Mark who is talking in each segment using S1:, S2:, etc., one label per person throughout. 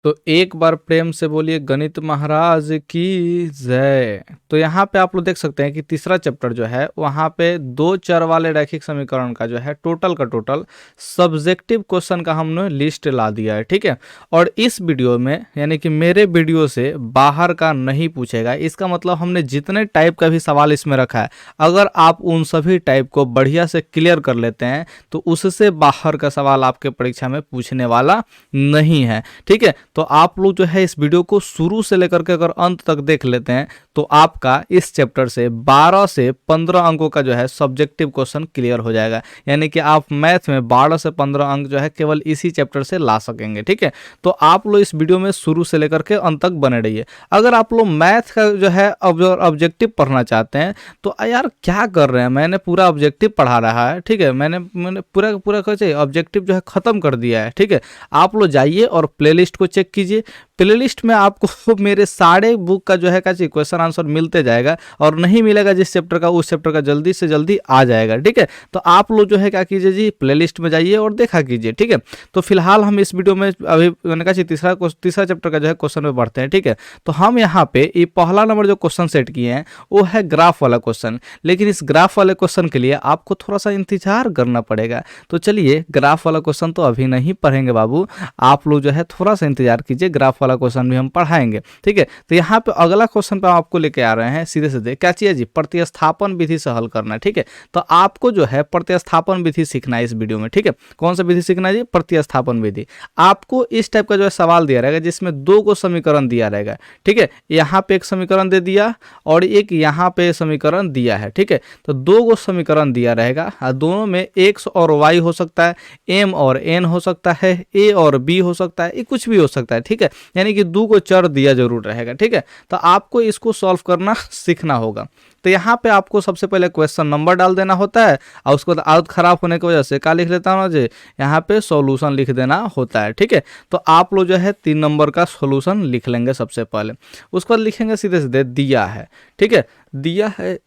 S1: तो एक बार प्रेम से बोलिए गणित महाराज की जय। तो यहाँ पे आप लोग देख सकते हैं कि तीसरा चैप्टर जो है वहाँ पे दो चर वाले रैखिक समीकरण का जो है टोटल का टोटल सब्जेक्टिव क्वेश्चन का हमने लिस्ट ला दिया है, ठीक है। और इस वीडियो में यानी कि मेरे वीडियो से बाहर का नहीं पूछेगा। इसका मतलब हमने जितने टाइप का भी सवाल इसमें रखा है, अगर आप उन सभी टाइप को बढ़िया से क्लियर कर लेते हैं तो उससे बाहर का सवाल आपके परीक्षा में पूछने वाला नहीं है, ठीक है। तो आप लोग जो है इस वीडियो को शुरू से लेकर के अगर अंत तक देख लेते हैं तो आपका इस चैप्टर से 12 से 15 अंकों का जो है सब्जेक्टिव क्वेश्चन क्लियर हो जाएगा। यानी कि आप मैथ में 12 से 15 अंक जो है केवल इसी चैप्टर से ला सकेंगे, ठीक है। तो आप लोग इस वीडियो में शुरू से लेकर के अंत तक बने रहिए। अगर आप लोग मैथ का जो है ऑब्जेक्टिव पढ़ना चाहते हैं तो यार क्या कर रहे हैं, मैंने पूरा ऑब्जेक्टिव पढ़ा रहा है, ठीक है। मैंने पूरा पूरा कैसे ऑब्जेक्टिव जो है खत्म कर दिया है, ठीक है। आप लोग जाइए और प्लेलिस्ट को चेक कीजिए। प्लेलिस्ट में आपको मेरे सारे बुक का जो है क्वेश्चन आंसर मिलते जाएगा, और नहीं मिलेगा जिस चैप्टर का उस चैप्टर का जल्दी से जल्दी आ जाएगा, ठीक है। तो आप लोग जो है क्या कीजिए जी, प्लेलिस्ट में जाइए और देखा कीजिए, ठीक है। तो फिलहाल हम इस वीडियो में अभी मैंने कहा तीसरा चैप्टर का जो है क्वेश्चन में बढ़ते हैं, ठीक है। तो हम यहाँ पे ये पहला नंबर जो क्वेश्चन सेट किए हैं वो है ग्राफ वाला क्वेश्चन। लेकिन इस ग्राफ वाले क्वेश्चन के लिए आपको थोड़ा सा इंतजार करना पड़ेगा। तो चलिए ग्राफ वाला क्वेश्चन तो अभी नहीं पढ़ेंगे बाबू, आप लोग जो है थोड़ा सा इंतजार कीजिए, ग्राफ वाला क्वेश्चन भी हम पढ़ाएंगे, ठीक है। तो यहाँ पे अगला क्वेश्चन पे हम आपको लेके आ रहे हैं सीधे सीधे क्या चाहिए जी, प्रतिस्थापन विधि से हल करना है, ठीक है। तो आपको जो है प्रतिस्थापन विधि सीखना है इस वीडियो में, ठीक है। कौन सा विधि सीखना है जी, प्रतिस्थापन विधि। आपको इस टाइप का जो है सवाल दिया रहेगा जिसमें दो को समीकरण दिया रहेगा, ठीक है। यहाँ पे एक समीकरण दे दिया और एक यहाँ पे समीकरण दिया है, ठीक है। तो दो को समीकरण दिया रहेगा, दोनों में एक्स और वाई हो सकता है, एम और एन हो सकता है, ए और बी हो सकता है, ये कुछ भी हो सकता है, ठीक है। यानी कि दो को चर दिया जरूर रहेगा, ठीक है। तो आपको इसको सॉल्व करना सीखना होगा। तो यहाँ पे आपको सबसे पहले क्वेश्चन नंबर डाल देना होता है, और उसको आदत खराब होने की वजह से क्या लिख लेता हूँ जी, यहाँ पे सॉल्यूशन लिख देना होता है, ठीक है। तो आप लोग जो है 3 नंबर का सॉल्यूशन लिख लेंगे सबसे पहले। उसके बाद लिखेंगे सीधे सीधे दिया है, ठीक है। दिया है,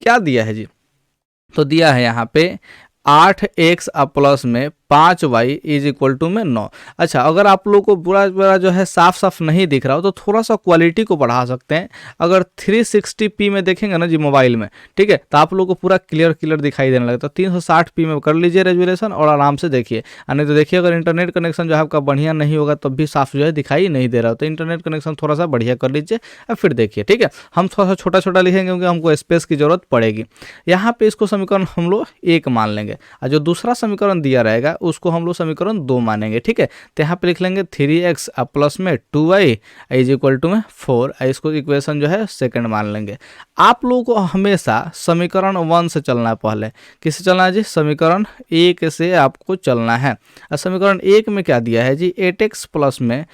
S1: क्या दिया है जी, तो दिया है यहाँ पे 8x प्लस में 5y इज इक्वल टू में 9। अच्छा, अगर आप लोग को बुरा बुरा जो है साफ साफ नहीं दिख रहा हो तो थोड़ा सा क्वालिटी को बढ़ा सकते हैं। अगर 360p में देखेंगे ना जी मोबाइल में, ठीक है, तो आप लोग को पूरा क्लियर दिखाई देने लगता है। 360p में कर लीजिए रेजुलेशन और आराम से देखिए। नहीं तो देखिए अगर इंटरनेट कनेक्शन जो है आपका बढ़िया नहीं होगा तब भी साफ जो है दिखाई नहीं दे रहा हो, तो इंटरनेट कनेक्शन थोड़ा सा बढ़िया कर लीजिए और फिर देखिए, ठीक है। हम थोड़ा सा छोटा छोटा लिखेंगे क्योंकि हमको स्पेस की जरूरत पड़ेगी। यहाँ पे इसको समीकरण हम लोग 1 मान लेंगे, और जो दूसरा समीकरण दिया रहेगा उसको हम लोग समीकरण 2 मानेंगे, ठीक है। तो यहाँ पे लिख लेंगे 3x प्लस में 2y इज इक्वल टू में 4, इसको इक्वेशन जो है सेकंड मान लेंगे। आप लोगों को हमेशा समीकरण 1 से चलना है, पहले किससे चलना है जी, समीकरण 1 से आपको चलना है। और समीकरण 1 में क्या दिया है जी, 8x प्लस में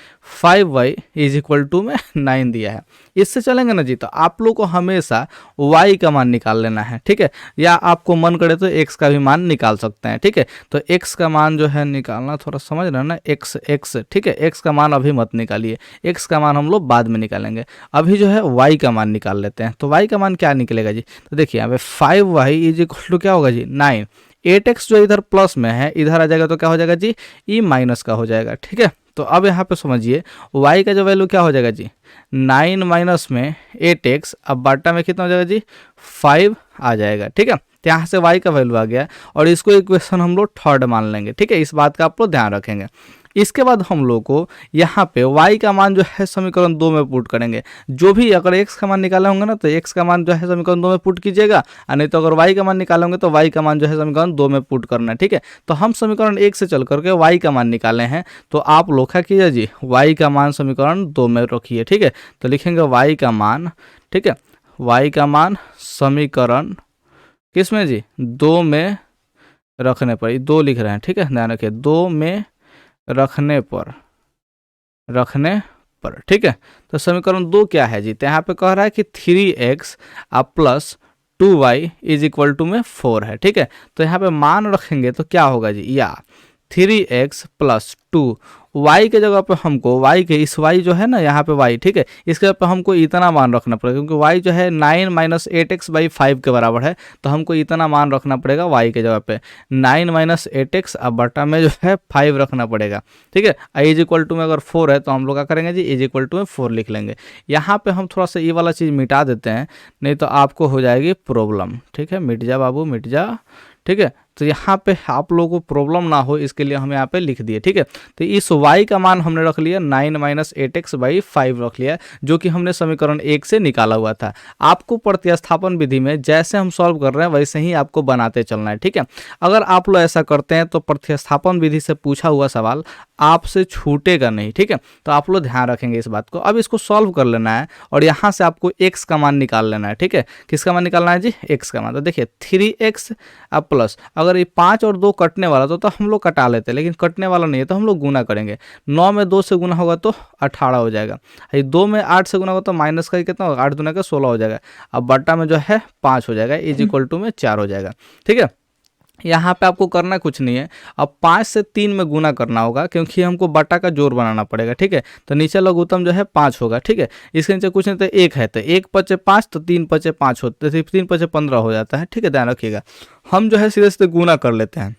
S1: 5y इज इक्वल टू में 9 दिया है। इससे चलेंगे ना जी, तो आप लोग को हमेशा y का मान निकाल लेना है, ठीक है। या आपको मन करे तो x का भी मान निकाल सकते हैं, ठीक है। तो x का मान जो है निकालना, थोड़ा समझ रहे हैं ना, x, ठीक है। x का मान अभी मत निकालिए, x का मान हम लोग बाद में निकालेंगे। अभी जो है y का मान निकाल लेते हैं। तो y का मान क्या निकलेगा जी, तो देखिए यहाँ पे 5y इज इक्वल टू क्या होगा जी 9। 8x जो इधर प्लस में है इधर आ जाएगा तो क्या हो जाएगा जी, e माइनस का हो जाएगा, ठीक है। तो अब यहाँ पे समझिए y का जो वैल्यू क्या हो जाएगा जी, 9 माइनस में 8x, अब बाटा में कितना हो जाएगा जी 5 आ जाएगा, ठीक है। तो यहाँ से y का वैल्यू आ गया और इसको इक्वेशन हम लोग थर्ड मान लेंगे, ठीक है। इस बात का आप लोग ध्यान रखेंगे। इसके बाद हम लोग को यहाँ पे y का मान जो है समीकरण 2 में पुट करेंगे। जो भी अगर x का मान निकाले होंगे ना तो x का मान जो है समीकरण 2 में पुट कीजिएगा, और नहीं तो अगर y का मान निकाले होंगे तो y का मान जो है समीकरण 2 में पुट करना है, ठीक है। तो हम समीकरण 1 से चल करके y का मान निकाले हैं, तो आप लोग क्या कीजिए जी, y का मान समीकरण 2 में रखिए, ठीक है। तो लिखेंगे y का मान, ठीक है, y का मान समीकरण किस में जी, 2 में रखने पर, 2 लिख रहे हैं, ठीक है, ध्यान रखिए 2 में रखने पर, ठीक है। तो समीकरण 2 क्या है जी, तो यहाँ पे कह रहा है कि 3x plus 2y is equal to में 4 है, ठीक है। तो यहाँ पे मान रखेंगे तो क्या होगा जी, या 3x+2, y के जगह पे हमको y के इस y जो है ना यहाँ पे y, ठीक है, इसके जगह पे हमको इतना मान रखना पड़ेगा क्योंकि y जो है 9 - 8x/5 के बराबर है, तो हमको इतना मान रखना पड़ेगा y के जगह पे 9 - 8x, अब बटा में जो है 5 रखना पड़ेगा, ठीक है। इज इक्वल टू में अगर 4 है तो हम लोग क्या करेंगे जी, इज इक्वल टू में 4 लिख लेंगे। यहाँ पे हम थोड़ा सा ये वाला चीज़ मिटा देते हैं, नहीं तो आपको हो जाएगी प्रॉब्लम, ठीक है। मिट जा बाबू मिट जा, ठीक है। तो यहाँ पे आप लोगों को प्रॉब्लम ना हो इसके लिए हम यहाँ पे लिख दिए, ठीक है। तो इस y का मान हमने रख लिया 9 - 8x/5 रख लिया, जो कि हमने समीकरण 1 से निकाला हुआ था। आपको प्रतिस्थापन विधि में जैसे हम सॉल्व कर रहे हैं वैसे ही आपको बनाते चलना है, ठीक है। अगर आप लोग ऐसा करते हैं तो प्रतिस्थापन विधि से पूछा हुआ सवाल आपसे छूटेगा नहीं, ठीक है। तो आप लोग ध्यान रखेंगे इस बात को। अब इसको सॉल्व कर लेना है और यहाँ से आपको x का मान निकाल लेना है, ठीक है। किसका मान निकालना है जी, x का मान। तो देखिए 3x अब प्लस, अगर ये 5 और 2 कटने वाला तो हम लोग कटा लेते हैं, लेकिन कटने वाला नहीं है तो हम लोग गुना करेंगे। 9 में 2 से गुना होगा तो 18 हो जाएगा। 2 में 8 से गुना होगा तो माइनस का कितना होगा, 8 दूना का 16 हो जाएगा। अब बट्टा में जो है 5 हो जाएगा, इज इक्वल टू में 4 हो जाएगा, ठीक है। यहाँ पे आपको करना कुछ नहीं है, अब 5 से 3 में गुना करना होगा क्योंकि हमको बटा का जोड़ बनाना पड़ेगा, ठीक है। तो नीचे लघुत्तम जो है 5 होगा, ठीक है। इसके नीचे कुछ नहीं तो 1 है, तो 1 × 5 तो 3 × 5 होते, 3 × 15 हो जाता है, ठीक है। ध्यान रखिएगा, हम जो है सीधे सीधे गुना कर लेते हैं,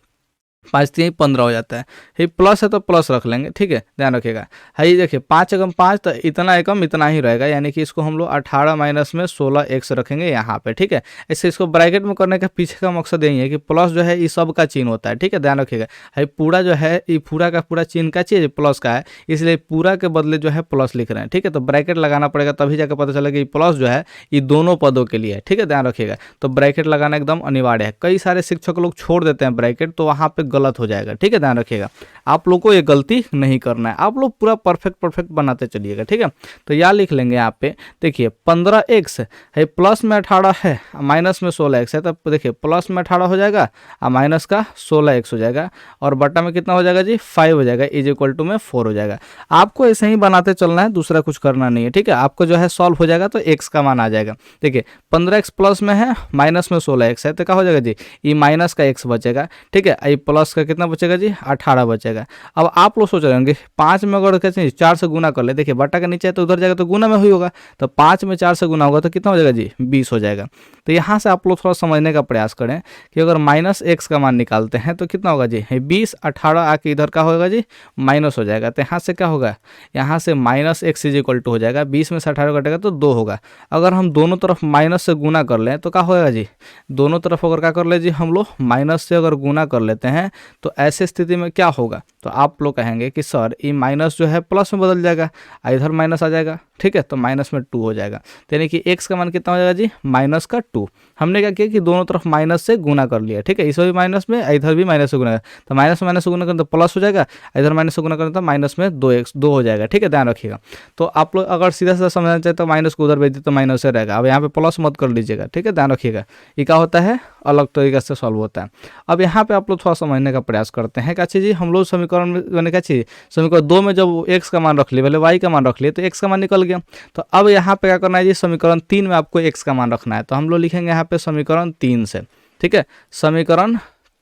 S1: 5 3 15 हो जाता है। ये प्लस है तो प्लस रख लेंगे, ठीक है। ध्यान रखिएगा, है देखिए 5 एकम 5 तो इतना एकम इतना ही रहेगा, यानी कि इसको हम लोग 18 माइनस में 16x रखेंगे यहाँ पे, ठीक है। ऐसे इसको ब्रैकेट में करने का पीछे का मकसद यही है कि प्लस जो है ये सब का चिन्ह होता है, ठीक है। ध्यान रखिएगा, है पूरा जो है ये पूरा का पूरा चिन्ह का चीज़ प्लस का है, इसलिए पूरा के बदले जो है प्लस लिख रहे हैं, ठीक है। तो ब्रैकेट लगाना पड़ेगा तभी जाकर पता चलेगा कि प्लस जो है ये दोनों पदों के लिए है, ठीक है। ध्यान रखिएगा, तो ब्रैकेट लगाना एकदम अनिवार्य है। कई सारे शिक्षक लोग छोड़ देते हैं ब्रैकेट, तो वहाँ पे गलत हो जाएगा, ठीक है। ध्यान रखिएगा, आप लोग को ये गलती नहीं करना है, आप लोग पूरा परफेक्ट बनाते चलिएगा, ठीक है। तो यह लिख लेंगे यहाँ पे, देखिए 15x है, प्लस में 18 है, माइनस में 16x है, तब देखिए प्लस में 18 हो जाएगा और माइनस का 16x हो जाएगा, और बटा में कितना हो जाएगा जी, 5 हो जाएगा, इज इक्वल टू में 4 हो जाएगा। आपको ऐसे ही बनाते चलना है, दूसरा कुछ करना नहीं है, ठीक है। आपको जो है सॉल्व हो जाएगा तो x का मान आ जाएगा। देखिए 15x प्लस में है, माइनस में 16x है, तो क्या हो जाएगा जी, ये माइनस का x बचेगा, ठीक है। ये प्लस का कितना बचेगा जी, 18 बचेगा। अब आप लोग सोच रहे होंगे 5 में अगर कहते हैं 4 से गुना कर ले, देखिए बटा का नीचे है तो उधर जाएगा तो गुना में ही होगा, तो 5 में 4 से गुना होगा तो कितना हो जाएगा जी, 20 हो जाएगा। तो यहाँ से आप लोग थोड़ा समझने का प्रयास करें कि अगर -x का मान निकालते हैं तो कितना होगा जी, 20 18 आके इधर का होगा जी, माइनस हो जाएगा। तो यहाँ से क्या होगा, यहाँ से -x इज इक्वल टू हो जाएगा, 20 में से 18 कटेगा तो 2 होगा। अगर हम दोनों तरफ माइनस से गुना कर लें तो क्या होगा जी, दोनों तरफ अगर क्या कर ले जी, हम लोग माइनस से अगर गुना कर लेते हैं तो ऐसे स्थिति में क्या होगा, तो आप लोग कहेंगे कि सर ये माइनस जो है प्लस में बदल जाएगा, इधर माइनस आ जाएगा, ठीक है। तो माइनस में 2 हो जाएगा, तो यानी कि x का मान कितना हो जाएगा जी, -2। हमने क्या किया कि दोनों तरफ माइनस से गुना कर लिया, ठीक है। इस भी माइनस में, इधर भी माइनस से गुना कर, तो माइनस में माइनस से गुना करें तो प्लस हो जाएगा, इधर माइनस से गुना करें तो माइनस में 2 हो जाएगा, ठीक है। ध्यान रखिएगा, तो आप लोग अगर सीधा सीधा समझना चाहते तो माइनस को उधर भेज दे तो माइनस से रहेगा। अब यहाँ पे प्लस मत कर लीजिएगा, ठीक है। ध्यान रखिएगा, ये क्या होता है, अलग तरीके से सॉल्व होता है। अब यहाँ पे आप लोग थोड़ा समझने का प्रयास करते हैं, क्या चीज़ जी, हम लोग समीकरण में मैंने क्या चीज़, समीकरण 2 में जब x का मान रख लिए, पहले y का मान रख लिए तो x का मान निकल गया। तो अब यहाँ पे क्या करना है जी, समीकरण 3 में आपको x का मान रखना है, तो हम लोग लिखेंगे यहाँ पे समीकरण 3 से, ठीक है। समीकरण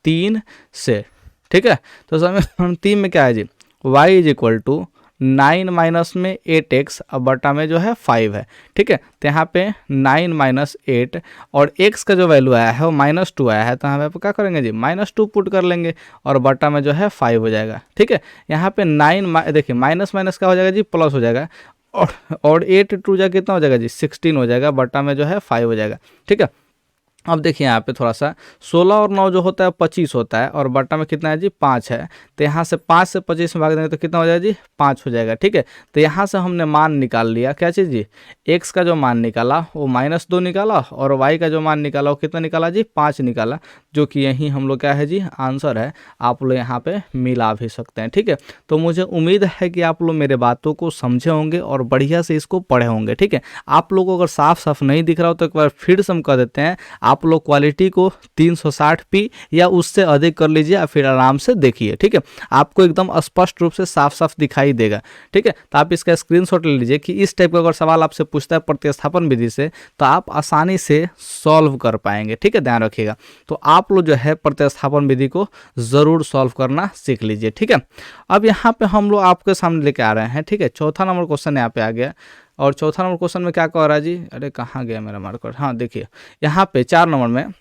S1: 3 से, ठीक है। तो समीकरण 3 में क्या है जी, y is equal to 9 minus में 8x अब बटा में जो है 5 है, ठीक है। तो यहाँ पे 9 - 8 और x का जो वैल्यू आया है वो -2 आया है, तो हम यहाँ पे क्या करेंगे जी, -2 पुट कर लेंगे और बटा में जो है 5 हो जाएगा, ठीक है। यहाँ पे 9 देखिए माइनस माइनस का हो जाएगा जी, प्लस हो जाएगा, और 8 2 जा कितना हो जाएगा जी, 16 हो जाएगा, बटा में जो है 5 हो जाएगा, ठीक है। अब देखिए यहाँ पे थोड़ा सा 16 और 9 जो होता है 25 होता है, और बटा में कितना है जी, 5 है। तो यहाँ से 5 से 25 में भाग देंगे तो कितना हो जाएगा जी, 5 हो जाएगा, ठीक है। तो यहाँ से हमने मान निकाल लिया, क्या चीज़ जी, x का जो मान निकाला वो -2 निकाला, और y का जो मान निकाला वो कितना निकाला जी, 5 निकाला, जो कि यही हम लोग क्या है जी, आंसर है। आप लोग यहाँ पे मिला भी सकते हैं, ठीक है। तो मुझे उम्मीद है कि आप लोग मेरे बातों को समझे होंगे और बढ़िया से इसको पढ़े होंगे, ठीक है। आप लोगों को अगर साफ साफ नहीं दिख रहा हो तो एक बार फिर से हम कह देते हैं, आप लोग क्वालिटी को 360p या उससे अधिक कर लीजिए या फिर आराम से देखिए, ठीक है। आपको एकदम स्पष्ट रूप से साफ साफ दिखाई देगा, ठीक है। तो आप इसका स्क्रीनशॉट ले लीजिए कि इस टाइप का अगर सवाल आपसे पूछता है प्रतिस्थापन विधि से तो आप आसानी से सॉल्व कर पाएंगे, ठीक है, ध्यान रखिएगा। तो आप लोग जो है प्रतिस्थापन विधि को ज़रूर सॉल्व करना सीख लीजिए, ठीक है। अब यहाँ पे हम लोग आपके सामने लेके आ रहे हैं, ठीक है। चौथा नंबर क्वेश्चन यहाँ पे आ गया और चौथा नंबर क्वेश्चन में क्या कह रहा है जी, अरे कहाँ गया मेरा मार्कर, हाँ देखिए यहाँ पे 4 नंबर में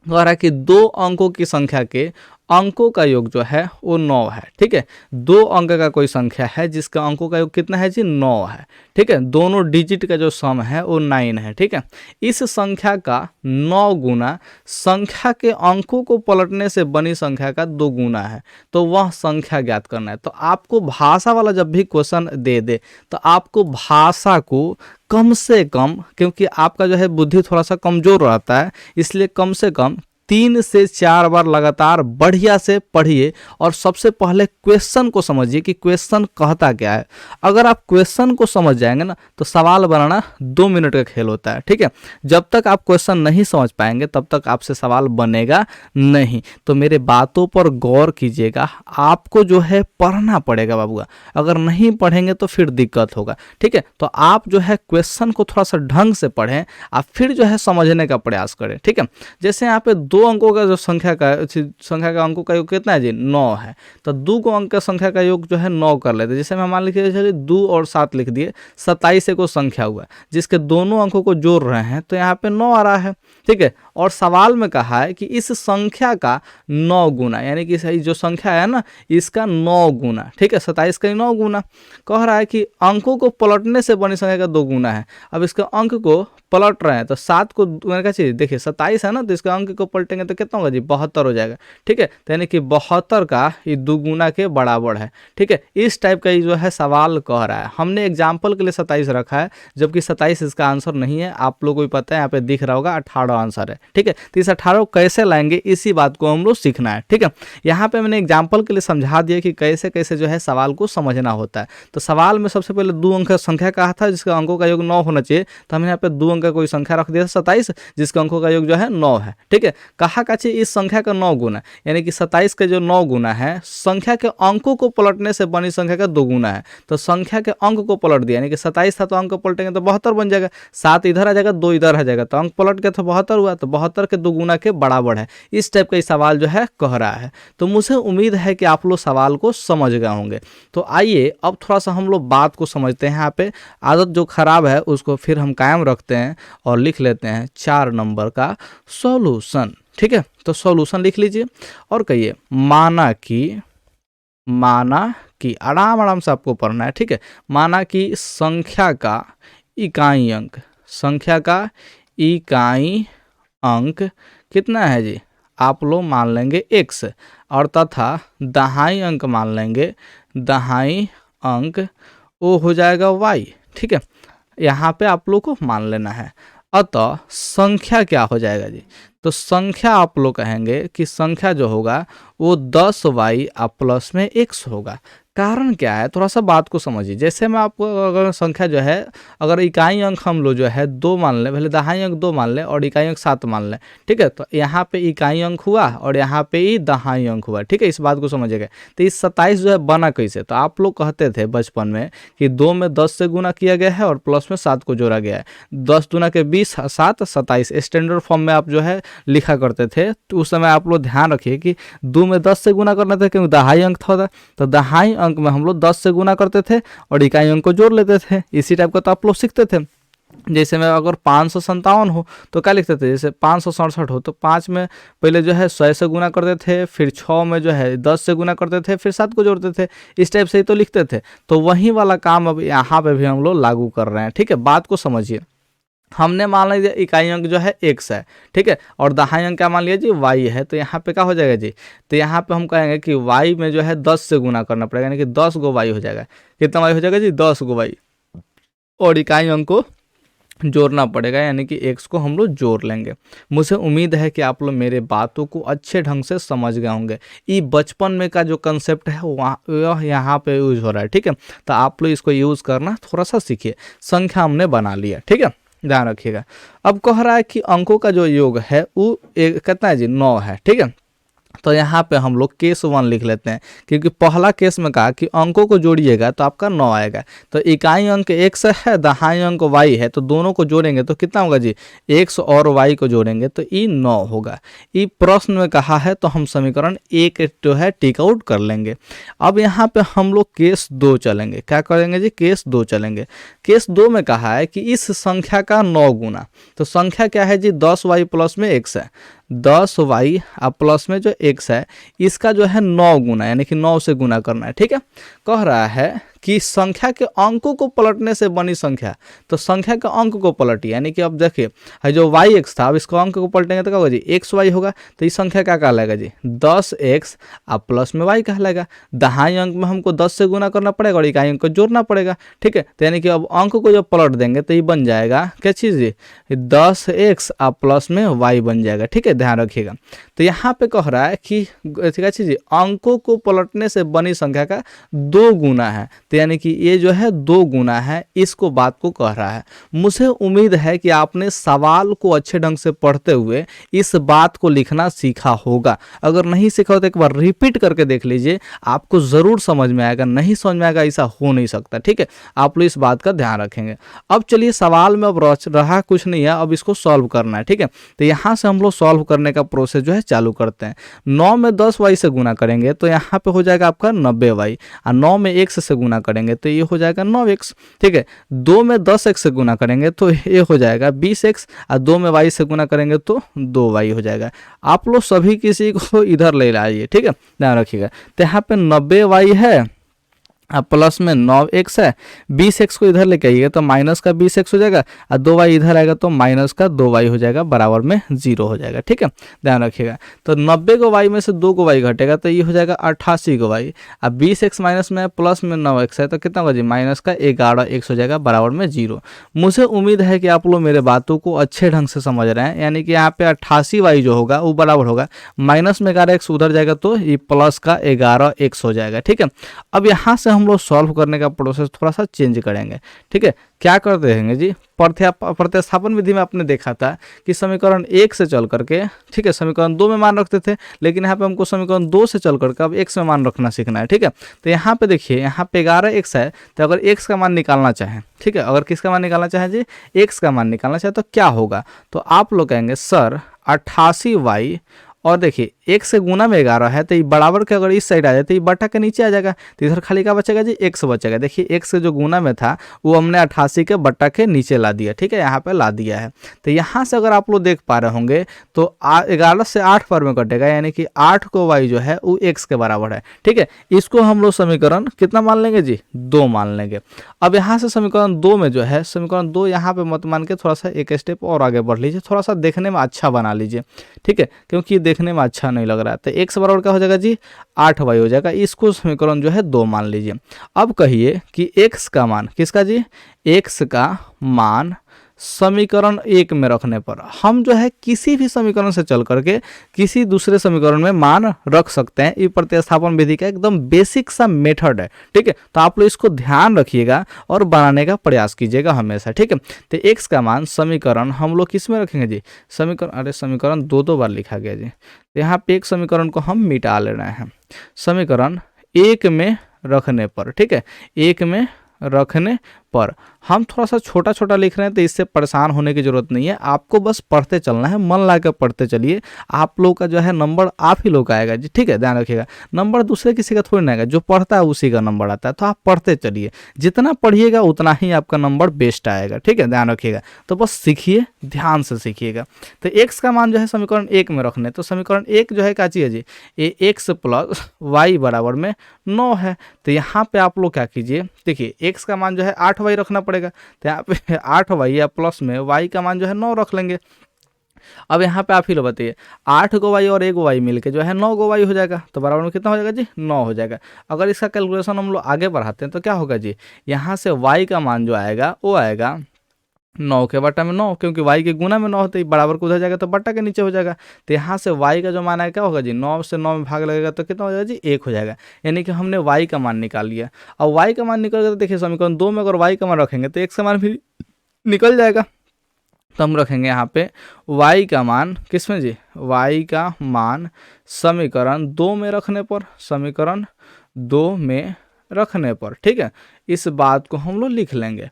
S1: कह रहा है कि 2 अंकों की संख्या के अंकों का योग जो है वो 9 है, ठीक है। 2 अंक का कोई संख्या है जिसका अंकों का योग कितना है जी, 9 है, ठीक है। दोनों डिजिट का जो सम है वो 9 है, ठीक है। इस संख्या का 9 गुना संख्या के अंकों को पलटने से बनी संख्या का 2 गुना है, तो वह संख्या ज्ञात करना है। तो आपको भाषा वाला जब भी क्वेश्चन दे दे तो आपको भाषा को कम से कम, क्योंकि आपका जो है बुद्धि थोड़ा सा कमजोर रहता है, इसलिए कम से कम 3 से 4 बार लगातार बढ़िया से पढ़िए और सबसे पहले क्वेश्चन को समझिए कि क्वेश्चन कहता क्या है। अगर आप क्वेश्चन को समझ जाएंगे ना तो सवाल बनाना 2 मिनट का खेल होता है, ठीक है। जब तक आप क्वेश्चन नहीं समझ पाएंगे तब तक आपसे सवाल बनेगा नहीं। तो मेरे बातों पर गौर कीजिएगा, आपको जो है पढ़ना पड़ेगा बाबूआ, अगर नहीं पढ़ेंगे तो फिर दिक्कत होगा, ठीक है। तो आप जो है क्वेश्चन को थोड़ा सा ढंग से पढ़ें, आप फिर जो है समझने का प्रयास करें, ठीक है। जैसे यहाँ पे 2 अंकों का जो संख्या का अंकों का योग कितना है जी, 9 है। तो 2 अंक का संख्या का योग जो है 9 कर लेते हैं। जैसे मैं मान लीजिए चलिए 2 और 7 लिख दिए, 27 को संख्या हुआ जिसके दोनों अंकों को जोड़ रहे हैं तो यहाँ पे 9 आ रहा है, ठीक है। और सवाल में कहा है कि इस संख्या का 9 गुना, यानी कि सही जो संख्या है ना इसका 9 गुना, ठीक है, 27 का 9 गुना। कह रहा है कि अंकों को पलटने से बनी संख्या का 2 गुना है। अब इसके अंक को पलट रहे हैं तो 7 को मैंने कहा चीज देखिए 27 है ना, तो इसका अंक को पलटेंगे तो कितना होगा जी, 72 हो जाएगा, ठीक है। तो यानी कि 72 का ये 2 गुना के बराबर है, ठीक है। इस टाइप का ये जो है सवाल कह रहा है। हमने एग्जाम्पल के लिए 27 रखा है, जबकि 27 इसका आंसर नहीं है। आप लोगों को भी पता है, यहाँ पे दिख रहा होगा 18 आंसर है, ठीक है। तो इस 18 कैसे लाएंगे इसी बात को हम लोग सीखना है, ठीक है। यहाँ पे मैंने एग्जाम्पल के लिए समझा दिया कि कैसे कैसे जो है सवाल को समझना होता है। तो सवाल में सबसे पहले 2 अंक का संख्या कहा था जिसका अंकों का योग 9 होना चाहिए, तो हमने यहाँ पे 2 अंक का कोई संख्या रख दिया 27 जिसका अंकों का योग जो है 9 है, ठीक है। कहा का चाहिए इस संख्या का 9 गुना, यानी कि 27 का जो 9 गुना है संख्या के अंकों को पलटने से बनी संख्या का 2 गुना है। तो संख्या के अंक को पलट दिया, यानी कि 27 था तो अंक पलटेंगे तो 72 बन जाएगा, 7 इधर आ जाएगा 2 इधर आ जाएगा, तो अंक पलट के तो 72 हुआ, तो 72 के 2 गुना के बराबर है। इस टाइप का सवाल जो है कह रहा है। तो मुझे उम्मीद है कि आप लोग सवाल को समझ गए होंगे। तो आइए अब थोड़ा सा हम लोग बात को समझते हैं। यहाँ पे आदत जो खराब है उसको फिर हम कायम रखते हैं और लिख लेते हैं 4 नंबर का सॉल्यूशन, ठीक है। तो सॉल्यूशन लिख लीजिए और कहिए माना कि आराम आराम से आपको पढ़ना है, ठीक है। माना कि संख्या का इकाई अंक कितना है जी, आप लोग मान लेंगे x और तथा दहाई अंक मान लेंगे, दहाई अंक वो हो जाएगा y, ठीक है। यहाँ पे आप लोग को मान लेना है। अतः संख्या क्या हो जाएगा जी, तो संख्या आप लोग कहेंगे कि संख्या जो होगा वो 10y प्लस में x होगा। कारण क्या है, थोड़ा सा बात को समझिए। जैसे मैं आपको अगर संख्या जो है, अगर इकाई अंक हम लोग जो है 2 मान लें, पहले दहाई अंक 2 मान लें और इकाई अंक 7 मान लें, ठीक है। तो यहाँ पे इकाई अंक हुआ और यहाँ पे ही दहाई अंक हुआ, ठीक है। इस बात को समझिएगा। तो इस 27 जो है बना कैसे, तो आप लोग कहते थे बचपन में कि 2 में 10 से गुना किया गया है और प्लस में 7 को जोड़ा गया है, 10 दूना के 20, 7 27 स्टैंडर्ड फॉर्म में आप जो है लिखा करते थे। तो उस समय आप लोग ध्यान रखिए कि 2 में 10 से गुना करना था क्योंकि दहाई अंक था, तो दहाई अंक में हम लोग 10 से गुना करते थे और इकाई अंक को जोड़ लेते थे। इसी टाइप का तो आप लोग सीखते थे। जैसे में अगर 557 हो तो क्या लिखते थे, जैसे 567 हो तो 5 में पहले जो है 100 से गुना करते थे, फिर 6 में जो है 10 से गुना करते थे, फिर 7 को जोड़ते थे। इस टाइप से ही तो लिखते थे। तो वही वाला काम अब यहाँ पे भी हम लोग लागू कर रहे हैं, ठीक है। बात को समझिए। हमने मान लिया इकाई अंक जो है x है, ठीक है, और दहाई अंक क्या मान लिया जी y है। तो यहाँ पे क्या हो जाएगा जी, तो यहाँ पे हम कहेंगे कि y में जो है 10 से गुना करना पड़ेगा, यानी कि 10 गो y हो जाएगा। कितना y हो जाएगा जी, 10 गो y, और इकाई अंक को जोड़ना पड़ेगा, यानी कि x को हम लोग जोड़ लेंगे। मुझे उम्मीद है कि आप लोग मेरे बातों को अच्छे ढंग से समझ गए होंगे। ये बचपन में का जो कंसेप्ट है वह यहाँ पे यूज हो रहा है, ठीक है। तो आप लोग इसको यूज़ करना थोड़ा सा सीखिए। संख्या हमने बना लिया, ठीक है। ध्यान रखिएगा। अब कह रहा है कि अंकों का जो योग है वो कितना है जी, 9 है। ठीक है, तो यहाँ पे हम लोग केस 1 लिख लेते हैं, क्योंकि पहला केस में कहा कि अंकों को जोड़िएगा तो आपका 9 आएगा। तो इकाई अंक x है, दहाई अंक y है, तो दोनों को जोड़ेंगे तो कितना होगा जी, x और y को जोड़ेंगे तो ये 9 होगा। ये प्रश्न में कहा है तो हम समीकरण 1 जो है टिक आउट कर लेंगे। अब यहाँ पे हम लोग केस 2 चलेंगे। क्या करेंगे जी, केस 2 चलेंगे। केस 2 में कहा है कि इस संख्या का 9 गुना, तो संख्या क्या है जी, 10y प्लस में x है, 10y अब प्लस में जो x है इसका जो है 9 गुना, यानी कि 9 से गुना करना है। ठीक है, कह रहा है कि संख्या के अंकों को पलटने से बनी संख्या, तो संख्या के अंक को पलटिए, यानी कि अब देखिए है जो yx था, अब इसको अंक को पलटेंगे तो क्या होगा जी, xy होगा। तो इस संख्या क्या कहलाएगा जी, 10x अब प्लस में y कहलाएगा। दहाई अंक में हमको 10 से गुना करना पड़ेगा और इकाई अंक को जोड़ना पड़ेगा। ठीक है, तो यानी कि अब अंक को जब पलट देंगे तो ये बन जाएगा क्या चीज़ जी, 10x अब प्लस में y बन जाएगा। ठीक है, ध्यान रखिएगा। तो यहाँ पे कह रहा है कि क्या चीज़, अंकों को पलटने से बनी संख्या का 2 गुना है, तो यानी कि ये जो है 2 गुना है, इसको बात को कह रहा है। मुझे उम्मीद है कि आपने सवाल को अच्छे ढंग से पढ़ते हुए इस बात को लिखना सीखा होगा। अगर नहीं सीखा हो तो एक बार रिपीट करके देख लीजिए, आपको ज़रूर समझ में आएगा। नहीं समझ में आएगा ऐसा हो नहीं सकता। ठीक है, आप लोग इस बात का ध्यान रखेंगे। अब चलिए सवाल में अब रहा कुछ नहीं है, अब इसको सॉल्व करना है। ठीक है, तो यहाँ से हम लोग सॉल्व करने का प्रोसेस जो है चालू करते हैं। 9 में 10y से गुना करेंगे तो यहाँ पे हो जाएगा आपका 90y, और 9 में x से गुना करेंगे तो ये हो जाएगा 9x। ठीक है, 2 में 10x से गुना करेंगे तो ये हो जाएगा 20x, और 2 में y से गुना करेंगे तो 2y हो जाएगा। आप लोग सभी किसी को इधर ले लाइए। ठीक है, ध्यान रखिएगा। तो यहाँ पे 90y है, अब प्लस में 9x है, 20x को इधर लेके आइएगा तो माइनस का 20x हो जाएगा, और 2y इधर आएगा तो माइनस का 2y हो जाएगा, बराबर में 0 हो जाएगा। ठीक है, ध्यान रखिएगा। तो 90 को y में से 2 को y घटेगा तो ये हो जाएगा 88 को y, अब 20x माइनस में प्लस में 9x है तो कितना होगा जी, माइनस का 11x हो जाएगा, बराबर में 0। मुझे उम्मीद है कि आप लोग मेरे बातों को अच्छे ढंग से समझ रहे हैं, यानी कि यहाँ पे 88y जो होगा वो बराबर होगा माइनस में 11x उधर जाएगा तो ये प्लस का 11x हो जाएगा। ठीक है, अब यहाँ से हम लोग सॉल्व करने का प्रोसेस थोड़ा सा चेंज करेंगे। ठीक है, क्या करते हैं जी, प्रतिस्थापन विधि में आपने देखा था कि समीकरण 1 से चल करके, ठीक है, समीकरण 2 में मान रखते थे, लेकिन यहाँ पे हमको समीकरण 2 से चल करके अब x में मान रखना सीखना है। ठीक है, तो यहाँ पे देखिए, यहाँ पे 11x है, तो अगर x का मान निकालना चाहें, ठीक है, अगर किसका मान निकालना चाहें जी, x का मान निकालना चाहे तो क्या होगा, तो आप लोग कहेंगे सर 88y, और देखिए एक से गुना में 11 है तो ये बराबर के अगर इस साइड आ जाए तो ये बटा के नीचे आ जाएगा, तो इधर खाली का बचेगा जी, x बचेगा। देखिए x से जो गुना में था वो हमने 88 के बटा के नीचे ला दिया। ठीक है, यहाँ पे ला दिया है। तो यहाँ से अगर आप लोग देख पा रहे होंगे तो 11 से 8 पर में कटेगा, यानी कि 8 को y जो है वो x के बराबर है। ठीक है, इसको हम लोग समीकरण कितना मान लेंगे जी, 2 मान लेंगे। अब यहाँ से समीकरण 2 में जो है, समीकरण 2 यहाँ पे मत मान के थोड़ा सा एक स्टेप और आगे बढ़ लीजिए, थोड़ा सा देखने में अच्छा बना लीजिए। ठीक है, क्योंकि देखने में अच्छा नहीं लग रहा है। तो x बराबर क्या हो जाएगा जी, 8y हो जाएगा। इसको समीकरण जो है 2 मान लीजिए। अब कहिए कि x का मान, किसका जी, x का मान समीकरण 1 में रखने पर हम जो है किसी भी समीकरण से चल करके किसी दूसरे समीकरण में मान रख सकते हैं। ये प्रतिस्थापन विधि का एकदम बेसिक सा मेथड है। ठीक है, तो आप लोग इसको ध्यान रखिएगा और बनाने का प्रयास कीजिएगा हमेशा। ठीक है, तो x का मान समीकरण हम लोग किस में रखेंगे जी, समीकरण 2 बार लिखा गया जी, तो यहाँ पे एक समीकरण को हम मिटा ले रहे हैं, समीकरण 1 में रखने पर। ठीक है, 1 में रखने पर हम थोड़ा सा छोटा छोटा लिख रहे हैं, तो इससे परेशान होने की जरूरत नहीं है। आपको बस पढ़ते चलना है, मन लगा कर पढ़ते चलिए। आप लोग का जो है नंबर आप ही लोग का आएगा जी। ठीक है, ध्यान रखिएगा, नंबर दूसरे किसी का थोड़ी ना आएगा, जो पढ़ता है उसी का नंबर आता है। तो आप पढ़ते चलिए, जितना पढ़िएगा उतना ही आपका नंबर बेस्ट आएगा। ठीक है, ध्यान रखिएगा। तो बस सीखिए, ध्यान से सीखिएगा। तो x का मान जो है समीकरण 1 में रखने, तो समीकरण 1 जो है क्या चीज़ है जी, ये x प्लस y बराबर में 9 है। तो यहाँ पे आप लोग क्या कीजिए, देखिए x का मान जो है 8y रखना पड़ेगा, तो यहाँ पे 8y या प्लस में y का मान जो है 9 रख लेंगे। अब यहाँ पे आप ही लोग बताइए, 8 को y और 1 y मिलके जो है 9 को y हो जाएगा, तो बराबर में कितना हो जाएगा जी, 9 हो जाएगा। अगर इसका कैलकुलेशन हम लोग आगे बढ़ाते हैं तो क्या होगा जी, यहाँ से y का मान जो आएगा वो आएगा 9 के बटा में 9, क्योंकि y के गुना में 9 होते ही बराबर को उधर जाएगा तो बटा के नीचे हो जाएगा। तो यहाँ से y का जो मान है क्या होगा जी, 9 से 9 में भाग लगेगा तो कितना हो जाएगा जी, 1 हो जाएगा। यानी कि हमने y का मान निकाल लिया। अब y का मान निकल गया तो देखिए समीकरण 2 में अगर y का मान रखेंगे तो x का मान भी निकल जाएगा। तो हम रखेंगे यहाँ पे y का मान किस में जी, y का मान समीकरण 2 में रखने पर, समीकरण 2 में रखने पर, ठीक है। इस बात को हम लोग लिख लेंगे।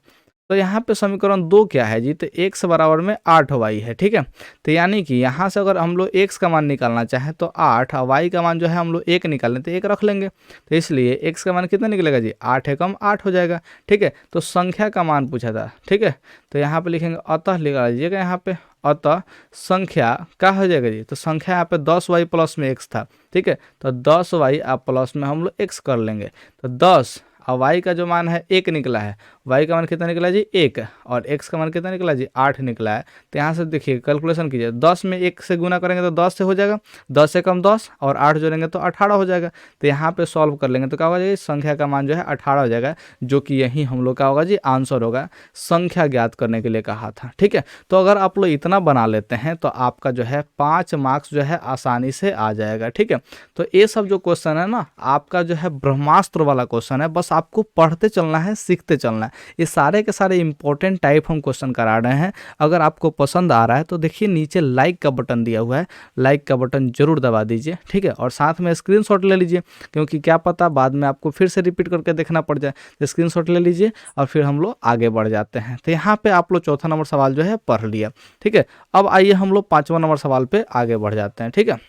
S1: तो यहाँ पे समीकरण 2 क्या है जी, तो x बराबर में 8y है, ठीक है। तो यानी कि यहाँ से अगर हम लोग x का मान निकालना चाहें तो 8 और y का मान जो है हम लोग 1 निकालें तो 1 रख लेंगे। तो इसलिए x का मान कितना निकलेगा जी, 8 एकम 8 हो जाएगा, ठीक है। तो संख्या का मान पूछा था, ठीक है। तो यहाँ पे लिखेंगे अतः लिखा लीजिएगा यहाँ पे, अतः संख्या क्या हो जाएगा जी, तो संख्या यहाँ पे 10y प्लस में x था, ठीक है। तो 10y आप प्लस में हम लोग x कर लेंगे। तो 10 और y का जो मान है 1 निकला है, y का मान कितना निकला जी 1, और x का मान कितना निकला जी 8 निकला है। तो यहाँ से देखिए कैलकुलेशन कीजिए, 10 में 1 से गुना करेंगे तो 10 से हो जाएगा, 10 से कम 10 और 8 जोड़ेंगे तो 18 हो जाएगा। तो यहाँ पे सॉल्व कर लेंगे तो क्या होगा जी, संख्या का मान जो है 18 हो जाएगा, जो कि यही हम लोग का होगा जी आंसर होगा, संख्या ज्ञात करने के लिए कहा था, ठीक है। तो अगर आप लोग इतना बना लेते हैं तो आपका जो है 5 मार्क्स जो है आसानी से आ जाएगा, ठीक है। तो ये सब जो क्वेश्चन है ना आपका जो है ब्रह्मास्त्र वाला क्वेश्चन है, बस आपको पढ़ते चलना है, सीखते चलना है। ये सारे के सारे इंपॉर्टेंट टाइप हम क्वेश्चन करा रहे हैं। अगर आपको पसंद आ रहा है तो देखिए नीचे लाइक का बटन दिया हुआ है, लाइक का बटन जरूर दबा दीजिए, ठीक है। और साथ में स्क्रीनशॉट ले लीजिए, क्योंकि क्या पता बाद में आपको फिर से रिपीट करके देखना पड़ जाए। तो स्क्रीनशॉट ले लीजिए और फिर हम लोग आगे बढ़ जाते हैं। तो यहाँ पे आप लोग चौथा नंबर सवाल जो है पढ़ लिया, ठीक है। अब आइए हम लोग 5वां नंबर सवाल पे आगे बढ़ जाते हैं, ठीक है।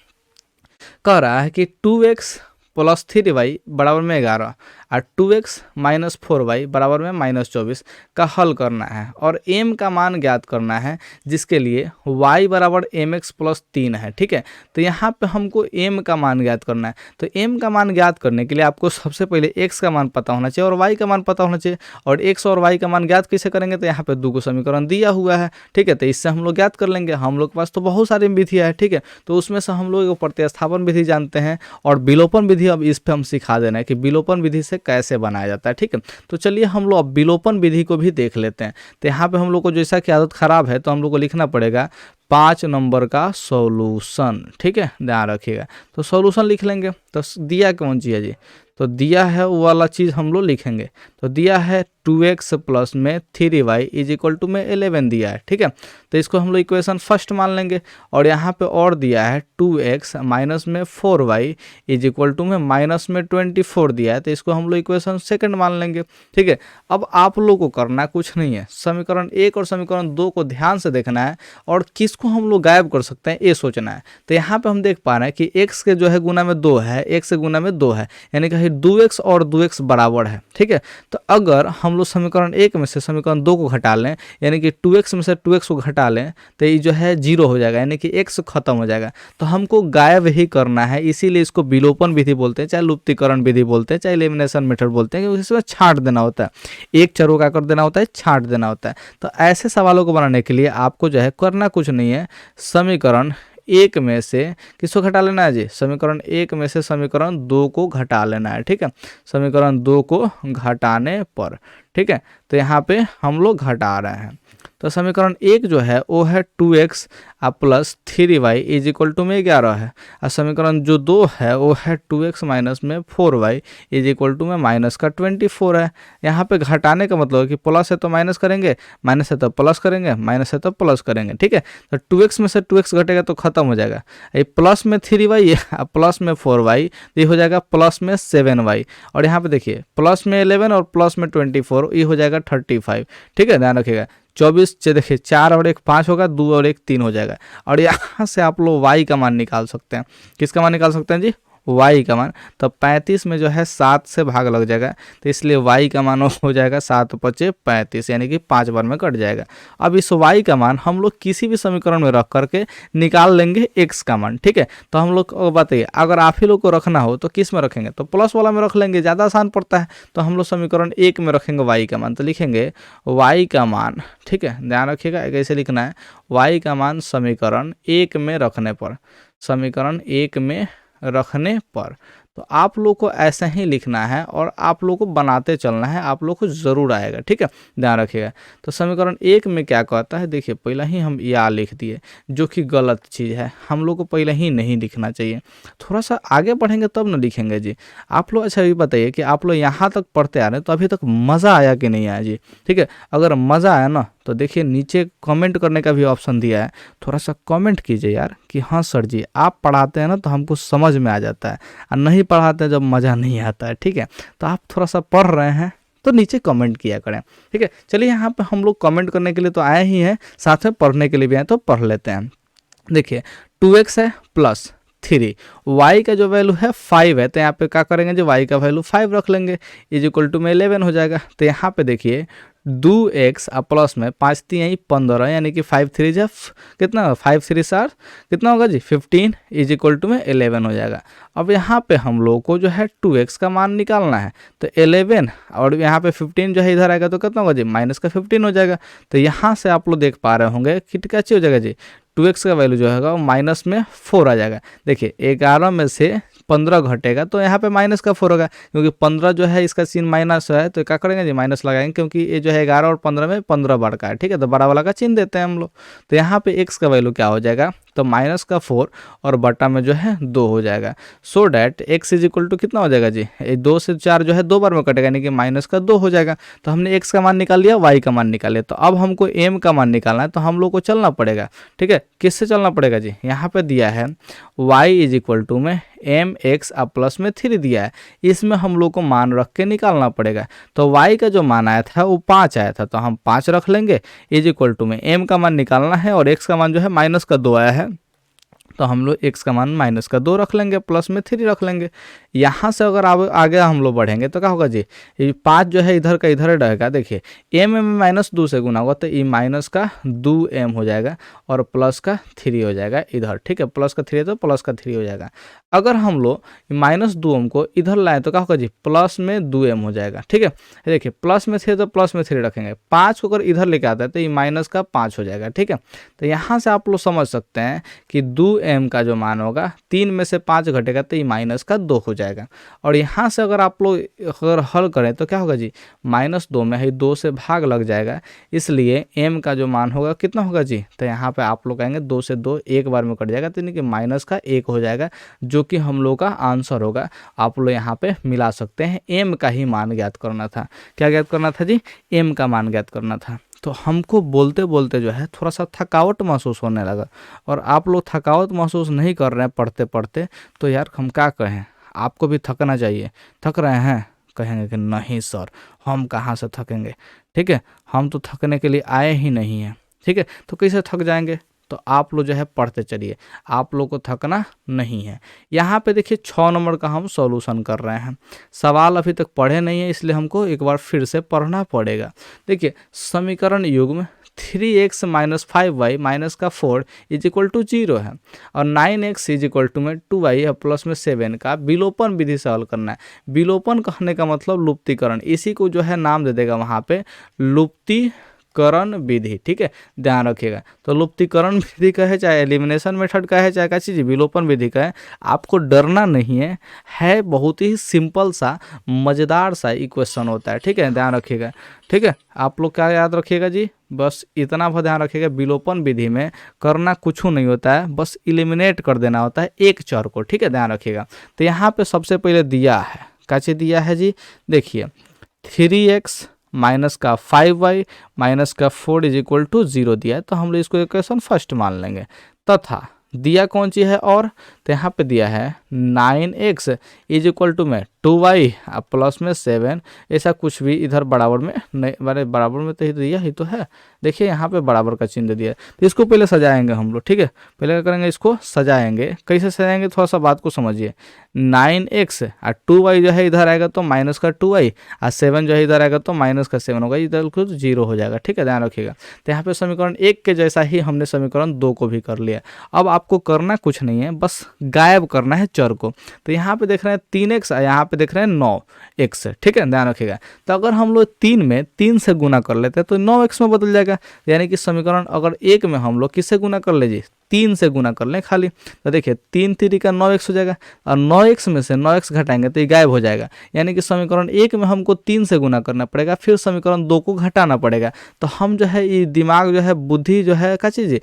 S1: कह रहा है कि 2x प्लस 3y बराबर में 11 और 2x माइनस 4y बराबर में माइनस 24 का हल करना है, और m का मान ज्ञात करना है, जिसके लिए y बराबर mx प्लस 3 है, ठीक है। तो यहाँ पे हमको m का मान ज्ञात करना है। तो m का मान ज्ञात करने के लिए आपको सबसे पहले x का मान पता होना चाहिए और y का मान पता होना चाहिए। और x और y का मान ज्ञात कैसे करेंगे, तो यहाँ पे 2 को समीकरण दिया हुआ है, ठीक है। तो इससे हम लोग ज्ञात कर लेंगे। हम लोग के पास तो बहुत सारी विधियाँ है, ठीक है। तो उसमें से हम लोग प्रतिस्थापन विधि जानते हैं और विलोपन विधि, अब इस पे हम सिखा देना है कि विलोपन विधि से कैसे बनाया जाता है, ठीक है। तो चलिए हम लोग अब विलोपन विधि को भी देख लेते हैं। तो यहाँ पे हम लोग को जैसा कि आदत खराब है तो हम लोग को लिखना पड़ेगा 5 नंबर का सॉल्यूशन, ठीक है, ध्यान रखिएगा। तो सॉल्यूशन लिख लेंगे। तो दिया कौन चीज़ है जी, तो दिया है वो वाला चीज़ हम लोग लिखेंगे। तो दिया है 2x प्लस में 3y इज इक्वल टू में 11 दिया है, ठीक है। तो इसको हम लोग इक्वेशन फर्स्ट मान लेंगे। और यहाँ पे और दिया है 2x माइनस में 4y इज इक्वल टू में माइनस में 24 दिया है, तो इसको हम लोग इक्वेशन सेकंड मान लेंगे, ठीक है। अब आप लोग को करना कुछ नहीं है, समीकरण 1 और समीकरण 2 को ध्यान से देखना है और किसको हम लोग गायब कर सकते हैं ये सोचना है। तो यहाँ पे हम देख पा रहे हैं कि x के जो है गुना में 2 है, x से गुना में 2 है, यानी कि 2x और 2x बराबर है, ठीक है। तो अगर हम लोग समीकरण 1 में से समीकरण 2 को घटा लें, यानी कि 2x में से 2x को घटा लें, तो ये जो है 0 हो जाएगा, यानी कि x खत्म हो जाएगा। तो हमको गायब ही करना है, इसीलिए इसको विलोपन विधि बोलते हैं, चाहे लुप्तीकरण विधि बोलते हैं, चाहे एलिमिनेशन मेथड बोलते हैं, क्योंकि इसमें छांट देना होता है, एक चर को क्या कर देना होता है, छांट देना होता है। तो ऐसे सवालों को बनाने के लिए आपको जो है करना कुछ नहीं है, समीकरण 1 में से किसको घटा लेना है जी, समीकरण 1 में से समीकरण 2 को घटा लेना है, ठीक है। समीकरण 2 को घटाने पर, ठीक है, तो यहाँ पे हम लोग घटा रहे हैं। तो समीकरण 1 जो है वो है 2x plus 3y is equal to में 11 है, और समीकरण जो 2 है वो है 2x माइनस में 4y इज इक्वल टू में माइनस का 24 है। यहाँ पे घटाने का मतलब है कि प्लस है तो माइनस करेंगे, माइनस है तो प्लस करेंगे, माइनस है तो प्लस करेंगे, ठीक है। तो 2x में से 2x घटेगा तो खत्म हो जाएगा, ये प्लस में 3y प्लस में 4y, ये हो जाएगा प्लस में 7y, और यहाँ पे देखिए प्लस में 11 और प्लस में 24, ये हो जाएगा 35, ठीक है, ध्यान रखिएगा। 24 से देखिए 4 और 1 5 होगा, 2 और 1 3 हो जाएगा। और यहाँ से आप लोग y का मान निकाल सकते हैं। किसका मान निकाल सकते हैं जी, y का मान। तो 35 में जो है 7 से भाग लग जाएगा, तो इसलिए y का मान हो जाएगा 7 पचे 35, यानी कि 5 बार में कट जाएगा। अब इस y का मान हम लोग किसी भी समीकरण में रख करके निकाल लेंगे x का मान, ठीक है। तो हम लोग को बताइए, अगर आप ही लोग को रखना हो तो किस में रखेंगे, तो प्लस वाला में रख लेंगे, ज़्यादा आसान पड़ता है। तो हम लोग समीकरण 1 में रखेंगे y का मान, तो लिखेंगे y का मान, ठीक है, ध्यान रखिएगा कैसे लिखना है, y का मान समीकरण 1 में रखने पर, समीकरण 1 में रखने पर। तो आप लोग को ऐसा ही लिखना है और आप लोग को बनाते चलना है, आप लोग को ज़रूर आएगा, ठीक है, ध्यान रखिएगा। तो समीकरण 1 में क्या कहता है, देखिए पहले ही हम या लिख दिए, जो कि गलत चीज़ है, हम लोग को पहले ही नहीं लिखना चाहिए, थोड़ा सा आगे बढ़ेंगे तब ना लिखेंगे जी। आप लोग अच्छा ये बताइए कि आप लोग यहाँ तक पढ़ते आ रहे हैं तो अभी तक मज़ा आया कि नहीं आया जी, ठीक है। अगर मज़ा आया ना तो देखिए नीचे कमेंट करने का भी ऑप्शन दिया है, थोड़ा सा कमेंट कीजिए यार कि हाँ सर जी आप पढ़ाते हैं ना तो हमको समझ में आ जाता है, और नहीं पढ़ाते हैं जब मज़ा नहीं आता है। ठीक है, तो आप थोड़ा सा पढ़ रहे हैं तो नीचे कमेंट किया करें। ठीक है, चलिए यहाँ पे हम लोग कमेंट करने के लिए तो आए ही हैं, साथ में पढ़ने के लिए भी आए, तो पढ़ लेते हैं। देखिए 2x है प्लस 3, y का जो वैल्यू है 5 है, तो यहाँ पे क्या करेंगे जी, y का वैल्यू 5 रख लेंगे, इज इक्वल टू में 11 हो जाएगा। तो यहाँ पे देखिए 2x और प्लस में 5 3 15, यानी कि 5 3 जा कितना, 5 3 सार कितना होगा जी 15, इज इक्वल टू में 11 हो जाएगा। अब यहाँ पे हम लोग को जो है 2x का मान निकालना है, तो 11 और यहाँ पे 15 जो है इधर आएगा तो कितना होगा जी माइनस का 15 हो जाएगा। तो यहाँ से आप लोग देख पा रहे होंगे कि क्या चीज़ हो जाएगा जी, 2x का वैल्यू जो है माइनस में 4 आ जाएगा। देखिए 11 में से 15 घटेगा तो यहाँ पे माइनस का 4 होगा, क्योंकि 15 जो है इसका चिन्ह माइनस है, तो क्या करेंगे जी माइनस लगाएंगे, क्योंकि ये जो है 11 और 15 में 15 बढ़ का है। ठीक है, तो बड़ा वाला का चिन्ह देते हैं हम लोग। तो यहाँ पे x का वैल्यू क्या हो जाएगा, तो माइनस का 4 और बटा में जो है 2 हो जाएगा। So that x is equal to कितना हो जाएगा जी, 2 से 4 जो है 2 बार में कटेगा, यानी कि माइनस का 2 हो जाएगा। तो हमने x का मान निकाल लिया, y का मान निकाल लिया, तो अब हमको m का मान निकालना है, तो हम लोग को चलना पड़ेगा। ठीक है, किससे चलना पड़ेगा जी, यहाँ पे दिया है y इज इक्वल टू में mx और प्लस में 3 दिया है, इसमें हम लोग को मान रख के निकालना पड़ेगा। तो y का जो मान आया था वो 5 आया था, तो हम 5 रख लेंगे, इज इक्वल टू में m का मान निकालना है, और x का मान जो है माइनस का 2 आया है, तो हम लोग x का मान माइनस का 2 रख लेंगे, प्लस में 3 रख लेंगे। यहाँ से अगर आगे हम लोग बढ़ेंगे तो क्या होगा जी, ये 5 जो है इधर का इधर रहेगा। देखिए m में माइनस 2 से गुना होगा, तो ये माइनस का 2m हो जाएगा, और प्लस का 3 हो जाएगा इधर। ठीक है, प्लस का 3 है तो प्लस का 3 हो जाएगा। अगर हम लोग माइनस 2m को इधर लाएँ तो क्या होगा जी, प्लस में 2m हो जाएगा। ठीक है, देखिए प्लस में 3 तो प्लस में 3 रखेंगे, 5 को अगर इधर लेके आता है तो ये माइनस का 5 हो जाएगा। ठीक है, तो यहाँ से आप लोग समझ सकते हैं कि 2m का जो मान होगा 3 में से 5 घटेगा तो ये माइनस का 2 हो जाएगा। और यहाँ से अगर आप लोग अगर हल करें तो क्या होगा जी, माइनस 2 में है 2 से भाग लग जाएगा, इसलिए m का जो मान होगा कितना होगा जी, तो यहाँ पे आप लोग कहेंगे 2 से 2 एक बार में कट जाएगा, तो यानी कि माइनस का 1 हो जाएगा, जो कि हम लोग का आंसर होगा। आप लोग यहाँ पे मिला सकते हैं, m का ही मान ज्ञात करना था। क्या ज्ञात करना था जी, m का मान ज्ञात करना था। तो हमको बोलते बोलते जो है थोड़ा सा थकावट महसूस होने लगा, और आप लोग थकावट महसूस नहीं कर रहे हैं पढ़ते पढ़ते, तो यार हम क्या कहें, आपको भी थकना चाहिए। थक रहे हैं, कहेंगे कि नहीं सर हम कहाँ से थकेंगे। ठीक है, हम तो थकने के लिए आए ही नहीं हैं। ठीक है, तो कैसे थक जाएंगे, तो आप लोग जो है पढ़ते चलिए, आप लोग को थकना नहीं है। यहाँ पे देखिए 6 नंबर का हम सॉल्यूशन कर रहे हैं। सवाल अभी तक पढ़े नहीं है, इसलिए हमको एक बार फिर से पढ़ना पड़ेगा। देखिए समीकरण युग्म 3x माइनस 5y माइनस का 4 इज इक्वल टू 0 है, और 9x इज इक्वल टू में 2y और प्लस में 7 का विलोपन विधि से हल करना है। विलोपन कहने का मतलब लुप्तीकरण, इसी को जो है नाम दे देगा वहाँ पे लुप्तीकरण विधि। ठीक है, ध्यान रखिएगा। तो लुप्तीकरण विधि कहे चाहे एलिमिनेशन मेथड कहे चाहे क्या चीज़ विलोपन विधि कहे, आपको डरना नहीं है बहुत ही सिंपल सा मज़ेदार सा इक्वेशन होता है। ठीक है, ध्यान रखिएगा। ठीक है, आप लोग क्या याद रखिएगा जी, बस इतना ध्यान रखिएगा, विलोपन विधि में करना कुछ नहीं होता है, बस इलिमिनेट कर देना होता है एक चर को। ठीक है, ध्यान रखिएगा। तो यहाँ पे सबसे पहले दिया है, क्या चीज़ दिया है जी, देखिए 3x माइनस का 5y माइनस का 4 इज इक्वल टू 0 दिया है, तो हम लोग इसको इक्वेशन फर्स्ट मान लेंगे। तथा दिया कौन सी है, और तो यहाँ पे दिया है 9x इज इक्वल टू में 2y प्लस में 7, ऐसा कुछ भी इधर बराबर में नहीं, बारे बराबर में तो ही दिया ही तो है। देखिए यहाँ पे बराबर का चिन्ह दिया है, तो इसको पहले सजाएंगे हम लोग। ठीक है, पहले क्या करेंगे, इसको सजाएंगे। कैसे सजाएंगे, थोड़ा सा बात को समझिए। 9x और 2y जो है इधर आएगा तो माइनस का 2y, और 7 जो है इधर आएगा तो माइनस का 7 होगा, इधर को 0 हो जाएगा। ठीक है, ध्यान रखिएगा। तो यहाँ पे समीकरण 1 के जैसा ही हमने समीकरण 2 को भी कर लिया। अब आपको करना कुछ नहीं है, बस गायब करना है चर को। तो यहाँ पे देख रहे हैं 3x, यहाँ पे देख रहे हैं 9x। ठीक है, ध्यान रखिएगा। तो अगर हम लोग 3 में 3 से गुना कर लेते हैं तो 9x में बदल जाएगा, यानी कि समीकरण अगर 1 में हम लोग किससे गुना कर लीजिए, 3 से गुना कर लें खाली, तो देखिए 3 3 का 9x हो जाएगा, और 9x में से 9x घटाएंगे तो ये गायब हो जाएगा। यानी कि समीकरण 1 में हमको 3 से गुना करना पड़ेगा, फिर समीकरण 2 को घटाना पड़ेगा। तो हम जो है ये दिमाग जो है, बुद्धि जो है, क्या चीज़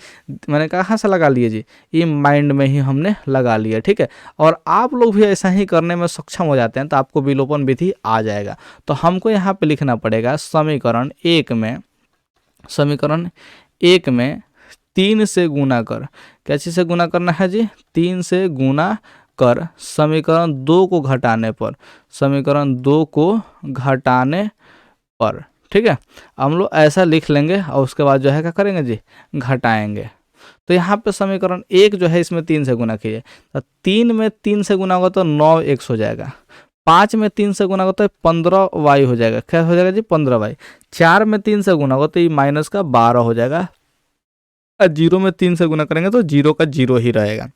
S1: मैंने कहाँ से लगा लिए जी, ये माइंड में ही हमने लगा लिया। ठीक है, और आप लोग भी ऐसा ही करने में सक्षम हो जाते हैं तो आपको विलोपन विधि आ जाएगा। तो हमको यहाँ पे लिखना पड़ेगा समीकरण 1 में समीकरण 1 में 3 से गुना कर, क्या चीज़ से गुना करना है जी, 3 से गुना कर समीकरण 2 को घटाने पर, समीकरण 2 को घटाने पर, ठीक है। हम लोग ऐसा लिख लेंगे और उसके बाद जो है क्या करेंगे जी, घटाएंगे। तो यहाँ पे समीकरण 1 जो है इसमें 3 से गुना कीजिए, तो 3 में 3 से गुना होगा तो 9x हो जाएगा, 5 में 3 से गुना होगा तो 15y हो जाएगा, क्या हो जाएगा जी 15y, 4 में 3 से गुना होगा तो ये माइनस का 12 हो जाएगा, 0 में 3 से गुना करेंगे तो 0 का 0 ही रहेगा।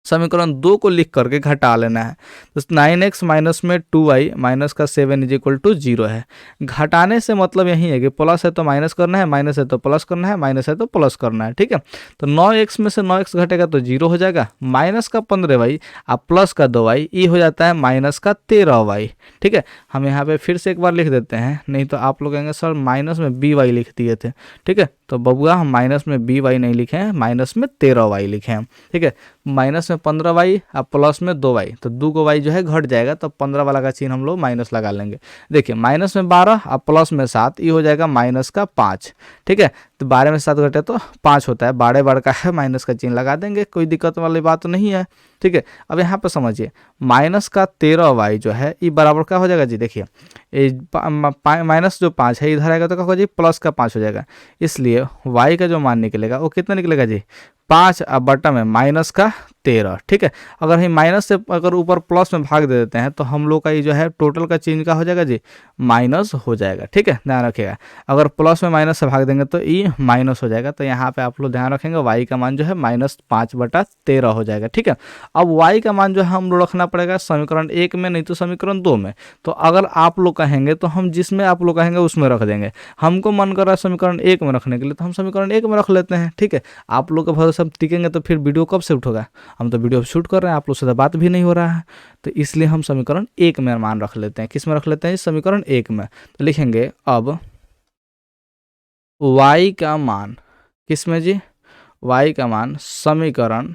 S1: समीकरण 2 को लिख करके घटा लेना है, तो 9x माइनस में 2y माइनस का 7 इज इक्वल टू 0 है। घटाने से मतलब यही है कि प्लस है तो माइनस करना है, माइनस है तो प्लस करना है, माइनस है तो प्लस करना है, ठीक है। तो 9x में से 9x घटेगा तो 0 हो जाएगा, माइनस का 15y और प्लस का 2y, ये हो जाता है माइनस का 13y, ठीक है। हम यहाँ पे फिर से एक बार लिख देते हैं, नहीं तो आप लोग कहेंगे सर माइनस में by लिख दिए थे, ठीक है। तो बबुआ हम माइनस में by नहीं लिखे हैं, माइनस में 13y लिखे हैं, ठीक है। माइनस में 15y और प्लस में 2y, तो 2 y जो है घट जाएगा, तो 15 वाला का चिन्ह हम लोग माइनस लगा लेंगे। देखिए माइनस में 12 और प्लस में 7, ये हो जाएगा माइनस का 5, ठीक है। तो 12 में 7 घटे तो 5 होता है, 12 बार का है, माइनस का चिन्ह लगा देंगे, कोई दिक्कत वाली बात नहीं है, ठीक है। अब यहाँ पे समझिए माइनस का 13y जो है ये बराबर क्या हो जाएगा जी, देखिए माइनस जो 5 है इधर आएगा तो क्या होगा जी, प्लस का 5 हो जाएगा, इसलिए y का जो मान निकलेगा वो कितना निकलेगा जी, 5 और बटा में माइनस का 13, ठीक है। अगर हम माइनस से अगर ऊपर प्लस में भाग दे देते हैं तो हम लोग का ये जो है टोटल का चिन्ह का हो जाएगा जी, माइनस हो जाएगा, ठीक है, ध्यान रखिएगा। अगर प्लस में माइनस से भाग देंगे तो ये माइनस हो जाएगा, तो यहाँ पे आप लोग ध्यान रखेंगे y का मान जो है -5/13 हो जाएगा, ठीक है। अब y का मान जो है हम लोग रखना पड़ेगा समीकरण 1 में, नहीं तो समीकरण 2 में। तो अगर आप लोग कहेंगे तो हम जिसमें आप लोग कहेंगे उसमें रख देंगे, हमको मन कर रहा है समीकरण 1 में रखने के लिए तो हम समीकरण 1 में रख लेते हैं, ठीक है। आप लोग का भरोसा टिकेंगे तो फिर वीडियो कब से उठोगा, हम तो वीडियो शूट कर रहे हैं, आप लोग से तो बात भी नहीं हो रहा है, तो इसलिए हम समीकरण 1 में मान रख लेते हैं। किस में रख लेते हैं, समीकरण 1 में। तो लिखेंगे अब y का मान, किस में जी, y का मान समीकरण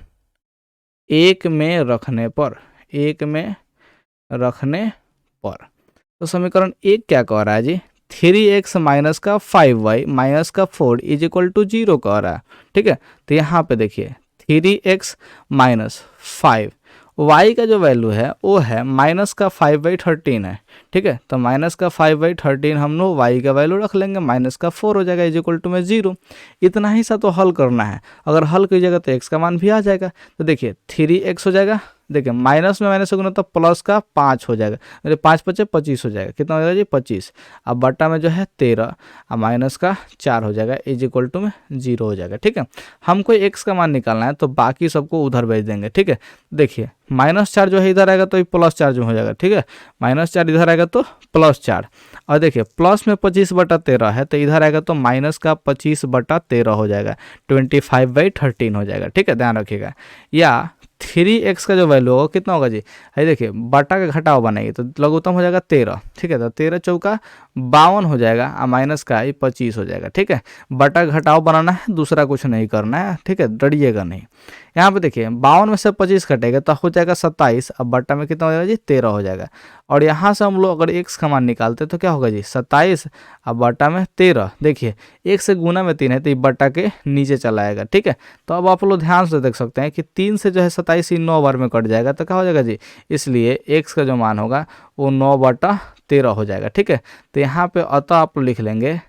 S1: 1 में रखने पर, 1 में रखने पर। तो समीकरण 1 क्या कह रहा है जी, 3x माइनस का 5y माइनस का 4 इज इक्वल टू 0 कह रहा है, ठीक है। तो यहाँ पे देखिए 3x माइनस 5, y का जो वैल्यू है वो है माइनस का 5/13 है, ठीक है। तो माइनस का 5/13 हम लोग y का वैल्यू रख लेंगे, माइनस का 4 हो जाएगा इज इक्वल टू में 0। इतना ही सा तो हल करना है, अगर हल कीजिएगा तो x का मान भी आ जाएगा। तो देखिए 3x हो जाएगा, देखिए माइनस में माइनस से गुना तो प्लस का 5 हो जाएगा, मेरे 5 × 5 = 25 हो जाएगा, कितना हो जाएगा जी 25। अब बट्टा में जो है 13 और माइनस का 4 हो जाएगा इज इक्वल टू में 0 हो जाएगा, ठीक है। हमको x का मान निकालना है तो बाकी सबको उधर भेज देंगे, ठीक है। देखिए -4 जो है इधर आएगा तो ये +4 में हो जाएगा, ठीक है। -4 इधर आएगा तो +4, और देखिए प्लस में 25/13 है तो इधर आएगा तो माइनस का 25/13 हो जाएगा, 25/13 हो जाएगा, ठीक है, ध्यान रखिएगा। या 3x का जो वैल्यू होगा कितना होगा जी, है देखिए बटा का घटाव बनाइए तो लघुत्तम हो जाएगा 13, ठीक है। तो 13 चौका 52 हो जाएगा और माइनस का 25 हो जाएगा, ठीक है। बटा घटाव बनाना है, दूसरा कुछ नहीं करना है, ठीक है, डरिएगा नहीं। यहाँ पे देखिए 52 में से 25 कटेगा तो हो जाएगा 27, अब बट्टा में कितना हो जाएगा जी 13 हो जाएगा। और यहाँ से हम लोग अगर x का मान निकालते तो क्या होगा जी 27 अब बट्टा में 13, देखिए 1 से गुना में 3 है तो ये बट्टा के नीचे चला आएगा, ठीक है। तो अब आप लोग ध्यान से देख सकते हैं कि 3 से जो है 27 ही 9 बार में कट जाएगा तो क्या हो जाएगा जी, इसलिए x का जो मान होगा वो 9/13 हो जाएगा, ठीक है। तो यहाँ पे अतः आप लिख लेंगे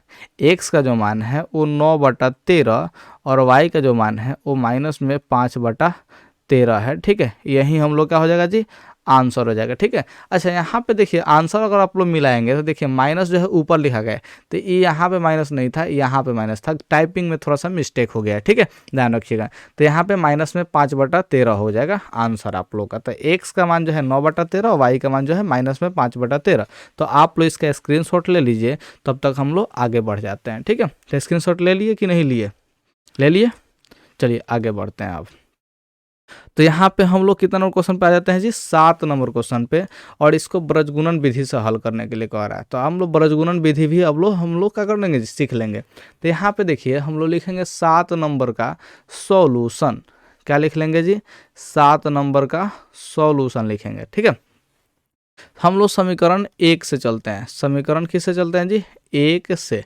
S1: x का जो मान है वो 9/13 और y का जो मान है वो माइनस में 5/13 है, ठीक है। यही हम लोग क्या हो जाएगा जी, आंसर हो जाएगा, ठीक है। अच्छा यहाँ पे देखिए आंसर अगर आप लोग मिलाएंगे तो देखिए माइनस जो है ऊपर लिखा गया है, तो ये यहाँ पे माइनस नहीं था, यहाँ पे माइनस था, टाइपिंग में थोड़ा सा मिस्टेक हो गया है, ठीक है, ध्यान रखिएगा। तो यहाँ पे माइनस में 5/13 हो जाएगा आंसर आप लोग का। तो x का मान जो है 9/13 और y का मान जो है माइनस में 5/13। तो आप लोग इसका स्क्रीनशॉट ले लीजिए, तब तक हम लोग आगे बढ़ जाते हैं, ठीक है। तो स्क्रीनशॉट ले लिए कि नहीं लिए, ले लिए, चलिए आगे बढ़ते हैं अब। तो यहाँ पे हम लोग कितना नंबर क्वेश्चन पे आ जाते हैं जी, 7 नंबर क्वेश्चन पे, और इसको ब्रजगुणन विधि से हल करने के लिए कह रहा है। तो हम लोग ब्रजगुणन विधि भी अब लोग हम लोग क्या कर लेंगे, सीख लेंगे। तो यहाँ पे देखिए हम लोग लिखेंगे 7 नंबर का सॉल्यूशन, क्या लिख लेंगे जी, 7 नंबर का सॉल्यूशन लिखेंगे, ठीक है। हम लोग समीकरण 1 से चलते हैं, समीकरण किससे चलते हैं जी, 1 से।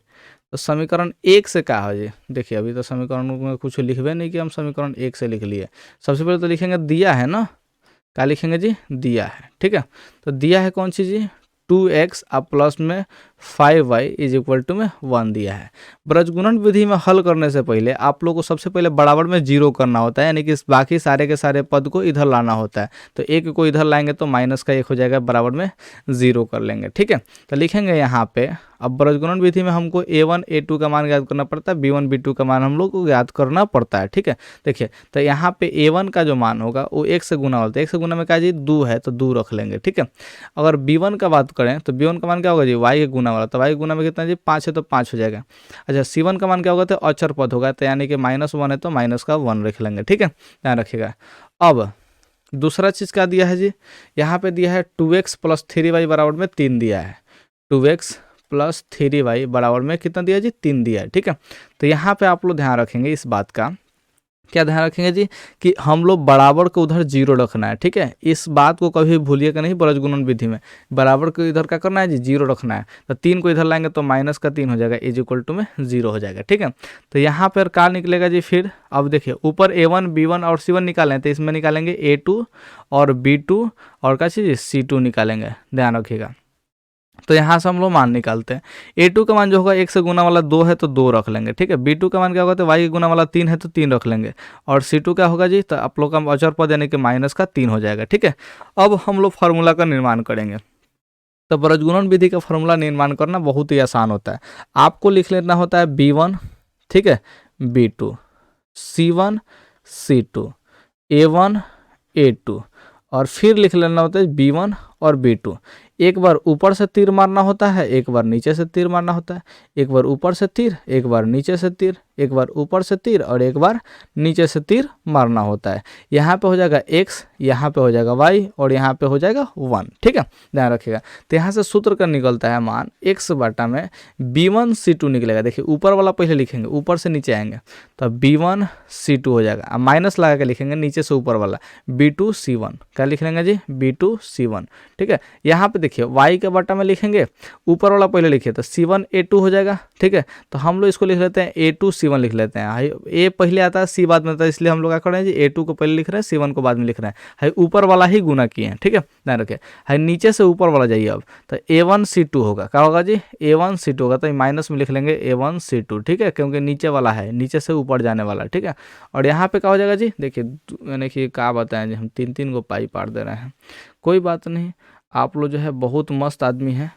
S1: तो समीकरण 1 से क्या हो जी, देखिए अभी तो समीकरण में कुछ लिखबे नहीं कि हम समीकरण 1 से लिख लिए। सबसे पहले तो लिखेंगे दिया है ना, क्या लिखेंगे जी, दिया है, ठीक है। तो दिया है कौन सी जी, 2x अब प्लस में 5y इज इक्वल टू में 1 दिया है। ब्रजगुणन विधि में हल करने से पहले आप लोग को सबसे पहले बराबर में जीरो करना होता है, यानी कि बाकी सारे के सारे पद को इधर लाना होता है। तो एक को इधर लाएंगे तो माइनस का 1 हो जाएगा, बराबर में जीरो कर लेंगे, ठीक है। तो लिखेंगे यहाँ पे, अब ब्रजगुणन विधि में हमको a1 a2 का मान ज्ञात करना पड़ता है, b1 b2 का मान हम लोग को ज्ञात करना पड़ता है, ठीक है। देखिए तो यहाँ पे a1 का जो मान होगा वो 1 से गुना होता है, 1 से गुना में क्या जी 2 है, तो 2 रख लेंगे, ठीक है। अगर b1 का बात करें तो b1 का मान क्या होगा जी, y के गुना वाला, तो y के गुना में कितना जी 5 है, तो 5 हो जाएगा। अच्छा c1 का मान क्या होगा, तो अचर पद होगा, तो यानी कि -1 है तो माइनस का 1 रख लेंगे, ठीक है, ध्यान रखिएगा। अब दूसरा चीज़ क्या दिया है जी, यहाँ पे दिया है 2x प्लस 3y बराबर में 3 दिया है, 2x प्लस 3y बराबर में कितना दिया जी, 3 दिया है, ठीक है। तो यहाँ पे आप लोग ध्यान रखेंगे इस बात का, क्या ध्यान रखेंगे जी, कि हम लोग बराबर को उधर जीरो रखना है, ठीक है। इस बात को कभी भूलिएगा नहीं, ब्रजगुणन विधि में बराबर को इधर क्या करना है जी, जीरो रखना है। तो 3 को इधर लाएंगे तो माइनस का 3 हो जाएगा, इज इक्वल टू में 0 हो जाएगा, ठीक है। तो यहाँ पर क्या निकलेगा जी, फिर अब देखिए ऊपर a1 b1 और c1 निकालें, तो इसमें निकालेंगे a2 और b2 और क्या चीज़ c2 निकालेंगे, ध्यान रखिएगा। तो यहाँ से हम लोग मान निकालते हैं, a2 का मान जो होगा 1 से गुना वाला 2 है तो 2 रख लेंगे, ठीक है। b2 का मान क्या होगा, तो y के गुना वाला 3 है तो 3 रख लेंगे, और c2 क्या होगा जी, तो आप लोग का अचर पद यानी कि माइनस का 3 हो जाएगा, ठीक है। अब हम लोग फार्मूला का निर्माण करेंगे। तो ब्रजगुणन विधि का फार्मूला निर्माण करना बहुत ही आसान होता है। आपको लिख लेना होता है b1, ठीक है, b2, c1 c2, a1 a2, और फिर लिख लेना होता है b1 और b2। एक बार ऊपर से तीर मारना होता है, एक बार नीचे से तीर मारना होता है, एक बार ऊपर से तीर, एक बार नीचे से तीर, एक बार ऊपर से तीर और एक बार नीचे से तीर मारना होता है। यहाँ पे हो जाएगा x, यहाँ पे हो जाएगा y और यहाँ पे हो जाएगा 1, ठीक है, ध्यान रखिएगा। तो यहाँ से सूत्र का निकलता है मान x बटा में b1 c2 निकलेगा। देखिए ऊपर वाला पहले लिखेंगे, ऊपर से नीचे आएंगे तो b1 c2 हो जाएगा, अब माइनस लगा के लिखेंगे नीचे से ऊपर वाला b2 c1, क्या लिख लेंगे जी, b2 c1, ठीक है। यहाँ पे देखिए y के बटा में लिखेंगे, ऊपर वाला पहले लिखिए तो c1 a2 हो जाएगा, ठीक है। तो हम लोग इसको लिख लेते हैं a2 c1 लिख लेते हैं, a पहले आता है c बाद में आता है, इसलिए हम लोग क्या कर रहे हैं जी, a2 को पहले लिख रहे हैं, c1 को बाद में लिख रहे हैं, ऊपर वाला ही गुना किए हैं, ठीक है, ध्यान रखिए। नीचे से ऊपर वाला जाइए, अब तो a1 c2 होगा, क्या होगा जी, a1 c2 होगा, तो माइनस में लिख लेंगे a1 c2, ठीक है, क्योंकि नीचे वाला है, नीचे से ऊपर जाने वाला, ठीक है। और यहाँ पे क्या हो जाएगा जी, देखिए यानी कि क्या बताएं जी, हम 3 को पाई पार दे रहे हैं, कोई बात नहीं, आप लोग जो है बहुत मस्त आदमी हैं,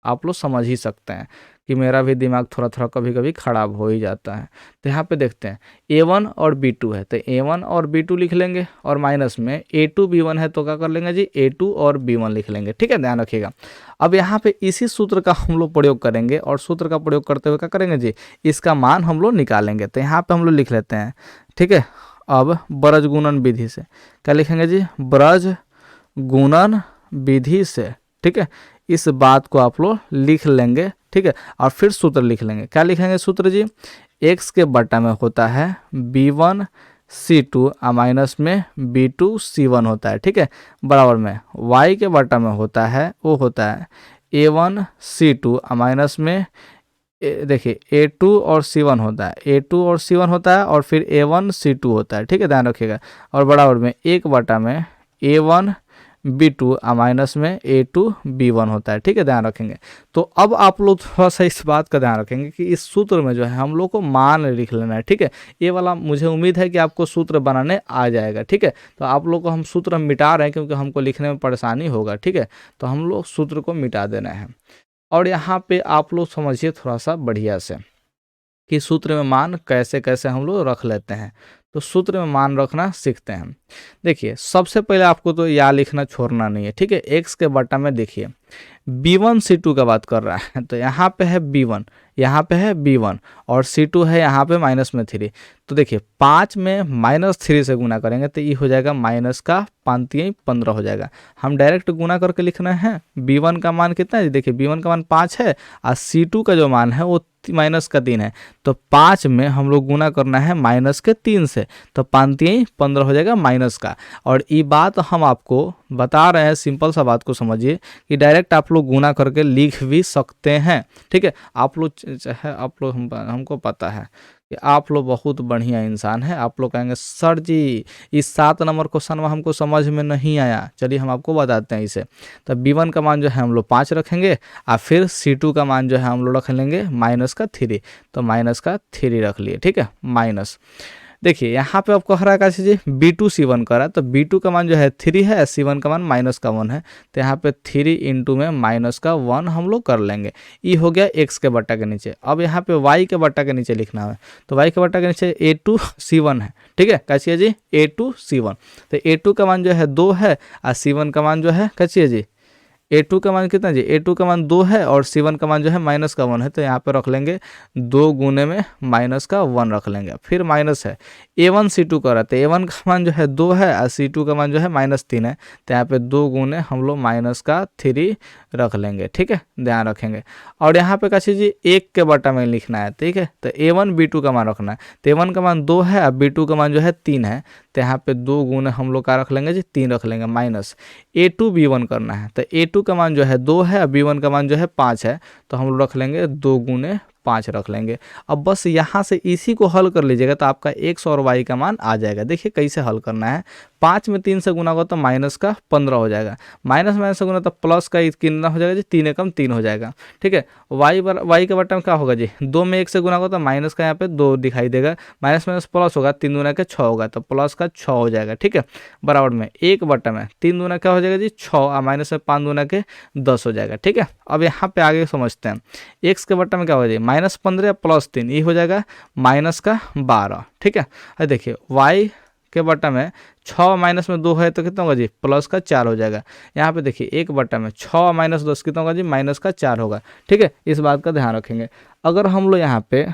S1: आप लोग समझ ही सकते हैं कि मेरा भी दिमाग थोड़ा थोड़ा कभी कभी ख़राब हो ही जाता है। तो यहाँ पे देखते हैं a1 और b2 है, तो a1 और b2 लिख लेंगे, और माइनस में a2 b1 है तो क्या कर लेंगे जी, a2 और b1 लिख लेंगे, ठीक है, ध्यान रखिएगा। अब यहाँ पे इसी सूत्र का हम लोग प्रयोग करेंगे, और सूत्र का प्रयोग करते हुए क्या करेंगे जी, इसका मान हम लोग निकालेंगे। तो यहाँ पर हम लोग लिख लेते हैं, ठीक है। अब ब्रजगुणन विधि से क्या लिखेंगे जी, ब्रजगुणन विधि से, ठीक है, इस बात को आप लोग लिख लेंगे, ठीक है। और फिर सूत्र लिख लेंगे, क्या लिखेंगे सूत्र जी, x के बटा में होता है b1 c2 माइनस में b2 c1 होता है, ठीक है, बराबर में y के बटा में होता है, वो होता है a1 c2 माइनस में देखिए a2 और c1 होता है, a2 और c1 होता है, और फिर a1 c2 होता है, ठीक है, ध्यान रखिएगा। और बराबर में 1 बटा में a1 b2 माइनस में a2 b1 होता है, ठीक है, ध्यान रखेंगे। तो अब आप लोग थोड़ा सा इस बात का ध्यान रखेंगे कि इस सूत्र में जो है हम लोग को मान लिख लेना है, ठीक है। ये वाला मुझे उम्मीद है कि आपको सूत्र बनाने आ जाएगा, ठीक है। तो आप लोग को हम सूत्र मिटा रहे हैं क्योंकि हमको लिखने में परेशानी होगा, ठीक है, तो हम लोग सूत्र को मिटा देना है। और यहाँ पे आप लोग समझिए थोड़ा सा बढ़िया से कि सूत्र में मान कैसे कैसे हम लोग रख लेते हैं। तो सूत्र में मान रखना सीखते हैं। देखिए सबसे पहले आपको तो या लिखना छोड़ना नहीं है, ठीक है। x के बटा में देखिए b1 c2 का बात कर रहा है, तो यहाँ पे है b1, यहाँ पे है b1 और c2 है यहाँ पे -3। तो देखिए 5 में -3 से गुना करेंगे तो ये हो जाएगा माइनस का 5 15 हो जाएगा। हम डायरेक्ट गुना करके लिख रहे हैं। b1 का मान कितना है, देखिए b1 का मान 5 है और c2 का जो मान है वो -3 है। तो 5 में हम लोग गुना करना है -3 से, तो 5 15 हो जाएगा माइनस का। और ये बात हम आपको बता रहे हैं, सिंपल सा बात को समझिए कि डायरेक्ट आप लोग गुना करके लिख भी सकते हैं। ठीक है, आप लोग चाहे आप लोग हमको पता है कि आप लोग बहुत बढ़िया इंसान है। आप लोग कहेंगे सर जी इस 7 नंबर क्वेश्चन में हमको समझ में नहीं आया, चलिए हम आपको बताते हैं इसे। तो b1 का मान जो है हम लोग 5 रखेंगे और फिर c2 का मान जो है हम लोग रख लेंगे -3, तो -3 रख लिए। ठीक है, माइनस, देखिए यहाँ पे आपको हरा का चीज़ b2 c1 करा, तो b2 का मान जो है 3 है, c1 का मान -1 है, तो यहाँ पे 3 इंटू में -1 हम लोग कर लेंगे। ये हो गया x के बट्टा के नीचे। अब यहाँ पे y के बट्टा के नीचे लिखना है, तो y के बट्टा के नीचे a2 c1 है। ठीक है, कैसी है जी a2 c1, तो a2 का मान जो है 2 है और c1 का मान जो है कैसी है जी a2 का मान कितना जी, a2 का मान 2 है और c1 का मान जो है -1 है, तो यहाँ पे रख लेंगे 2 गुने में -1 रख लेंगे। फिर माइनस है a1 c2 का रहता है, a1 का मान जो है 2 है और c2 का मान जो है -3 है, तो यहाँ पे 2 गुने हम लोग -3 रख लेंगे। ठीक है, ध्यान रखेंगे। और यहाँ पे कैसे जी 1 के बट्टा में लिखना है। ठीक है, तो a1 b2 का मान रखना है, तो a1 का मान 2 है और b2 का मान जो है 3 है, तो यहाँ पे 2 गुने हम लोग का रख लेंगे जी 3 रख लेंगे, माइनस a2 b1 करना है, तो a2 का मान जो है 2 है और b1 का मान जो है 5 है, तो हम लोग रख लेंगे 2 गुने 5 रख लेंगे। अब बस यहाँ से इसी को हल कर लीजिएगा तो आपका x और y का मान आ जाएगा। देखिए कैसे हल करना है, 5 में 3 से गुना होगा तो -15 हो जाएगा, माइनस माइनस से गुना तो प्लस का कितना हो जाएगा जी 3 एकम 3 हो जाएगा। ठीक है, y के बट्टा में क्या होगा जी 2 में 1 से गुना होगा तो माइनस का यहाँ पे 2 दिखाई देगा, माइनस माइनस प्लस होगा, 3 दूना के 6 होगा, तो प्लस का 6 हो जाएगा। ठीक है, बराबर में 1 बट्टा में 3 दूना क्या हो जाएगा जी 6 और माइनस में 5 दूना के 10 हो जाएगा। ठीक है, अब यहाँ पे आगे समझते हैं, x के बट्टा में क्या होगा जी -15 +3 ये हो जाएगा -12। ठीक है, अब देखिए y के बट्टा में 6 माइनस में 2 है तो कितना होगा जी प्लस का 4 हो जाएगा। यहाँ पे देखिए 1 बट्टा में 6 माइनस 10 कितना होगा जी -4 होगा। ठीक है, इस बात का ध्यान रखेंगे। अगर हम लोग यहाँ पे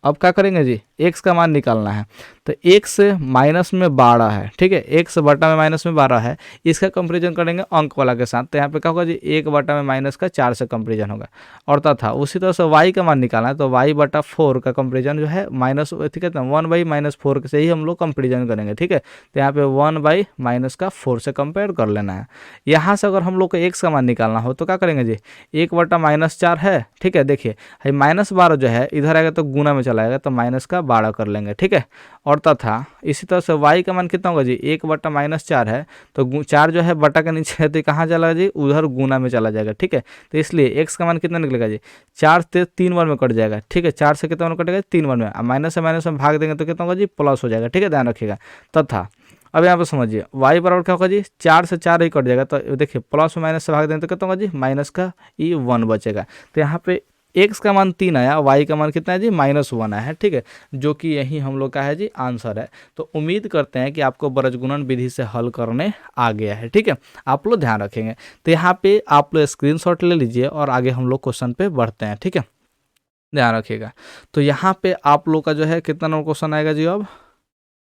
S1: अब क्या करेंगे जी x का मान निकालना है, तो x माइनस में 12 है। ठीक है, x बटा में -12 है, इसका कंपेरिजन करेंगे अंक वाला के साथ, तो यहाँ पे क्या होगा जी 1 बटा में -4 से कंपेरिजन होगा। और तथा उसी तरह से y का मान निकालना है, तो y बटा 4 का कंपेरिजन जो है माइनस, ठीक है, 1/-4 से ही हम लोग कंपेरिजन करेंगे। ठीक है, तो यहाँ पे 1/-4 से कंपेयर कर लेना है। यहाँ से अगर हम लोग को x का मान निकालना हो तो क्या करेंगे जी 1 बटा -4 है। ठीक है, देखिए -12 जो है इधर आएगा तो गुना में चला आएगा, तो -12 कर लेंगे। ठीक है, और तथा इसी तरह से y का मान कितना होगा जी 1 बटा -4 है, तो 4 जो है बटा के नीचे है तो कहाँ चला जी उधर गुना में चला जाएगा। ठीक है, तो इसलिए x का मान कितना निकलेगा जी 4 से 3 बार में कट जाएगा। ठीक है, 4 से कितना बार कटेगा 3 बार में, माइनस से माइनस में भाग देंगे तो कितना होगा जी प्लस हो जाएगा। ठीक है, ध्यान रखिएगा। तथा अब यहाँ पे समझिए y बराबर क्या होगा जी 4 से 4 ही कट जाएगा, तो देखिए प्लस में माइनस से भाग देंगे तो कितना होगा जी माइनस का 1 बचेगा। तो यहाँ पे x का मान 3 आया, y का मान कितना है जी -1 आया है। ठीक है, जो कि यही हम लोग का है जी आंसर है। तो उम्मीद करते हैं कि आपको बृहज्गुणन विधि से हल करने आ गया है। ठीक है, आप लोग ध्यान रखेंगे। तो यहाँ पे आप लोग स्क्रीनशॉट ले लीजिए और आगे हम लोग क्वेश्चन पे बढ़ते हैं। ठीक है, ध्यान रखिएगा। तो यहाँ पे आप लोग का जो है कितना नंबर क्वेश्चन आएगा जी अब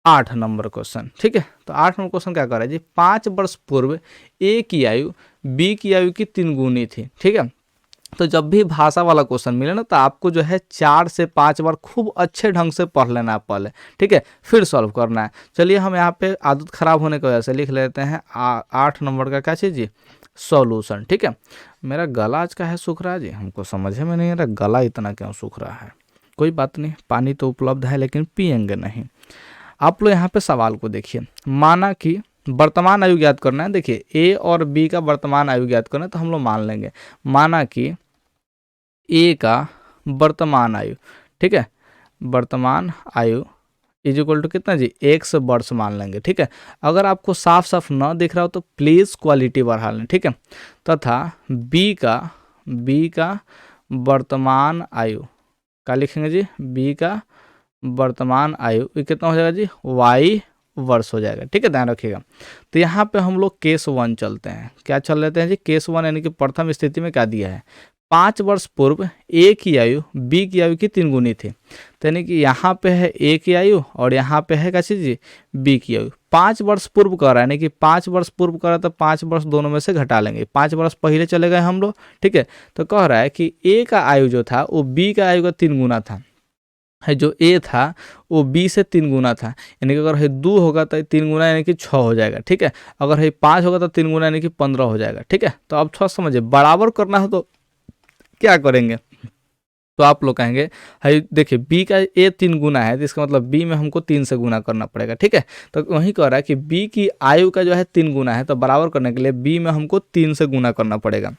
S1: 8 नंबर क्वेश्चन। ठीक है, तो 8 नंबर क्वेश्चन क्या कर रहा है जी 5 वर्ष पूर्व a की आयु b की आयु की 3 गुनी थी। ठीक है, तो जब भी भाषा वाला क्वेश्चन मिले ना तो आपको जो है 4 से 5 बार खूब अच्छे ढंग से पढ़ लेना है पहले। ठीक है, फिर सॉल्व करना है। चलिए हम यहाँ पे आदत खराब होने की वजह से लिख लेते हैं 8 नंबर का क्या चीज़ जी सॉल्यूशन। ठीक है, मेरा गला आज का है सूख रहा है जी, हमको समझ में नहीं आ रहा गला इतना क्यों सूख रहा है। कोई बात नहीं, पानी तो उपलब्ध है लेकिन पियेंगे नहीं। आप लोग यहाँ पे सवाल को देखिए, माना कि वर्तमान आयु ज्ञात करना है। देखिए a और b का वर्तमान आयु ज्ञात करना है, तो हम लोग मान लेंगे, माना कि a का वर्तमान आयु, ठीक है, वर्तमान आयु इज इक्वल टू कितना जी 100 वर्ष मान लेंगे। ठीक है, अगर आपको साफ साफ ना दिख रहा हो तो प्लीज़ क्वालिटी बढ़ा लें। ठीक है, तथा b का वर्तमान आयु क्या लिखेंगे जी b का वर्तमान आयु ये कितना हो जाएगा जी y वर्ष हो जाएगा। ठीक है, ध्यान रखिएगा। तो यहाँ पे हम लोग केस 1 चलते हैं। क्या चल लेते हैं जी केस 1, यानी कि प्रथम स्थिति में क्या दिया है 5 वर्ष पूर्व a की आयु b की आयु की 3 गुनी थी। तो यानी कि यहाँ पे है a की आयु और यहाँ पे है क्या चीज़ जी b की आयु। 5 वर्ष पूर्व कर रहा है, यानी कि 5 वर्ष पूर्व कर रहा है तो 5 वर्ष दोनों में से घटा लेंगे, 5 वर्ष पहले चले गए हम लोग। ठीक है, तो कह रहा है कि a का आयु जो था वो b का आयु का 3 गुना था। है जो ए था वो बी से 3 गुना था, यानी कि अगर है 2 होगा तो 3 गुना यानी कि 6 हो जाएगा। ठीक है, अगर है 5 होगा तो 3 गुना यानी कि 15 हो जाएगा। ठीक है, तो अब थोड़ा समझिए, बराबर करना है तो क्या करेंगे, तो आप लोग कहेंगे है देखिए बी का ए 3 गुना है, तो इसका मतलब बी में हमको 3 से गुना करना पड़ेगा। ठीक है, तो वही कह रहा है कि बी की आयु का जो है 3 गुना है, तो बराबर करने के लिए बी में हमको 3 से गुना करना पड़ेगा।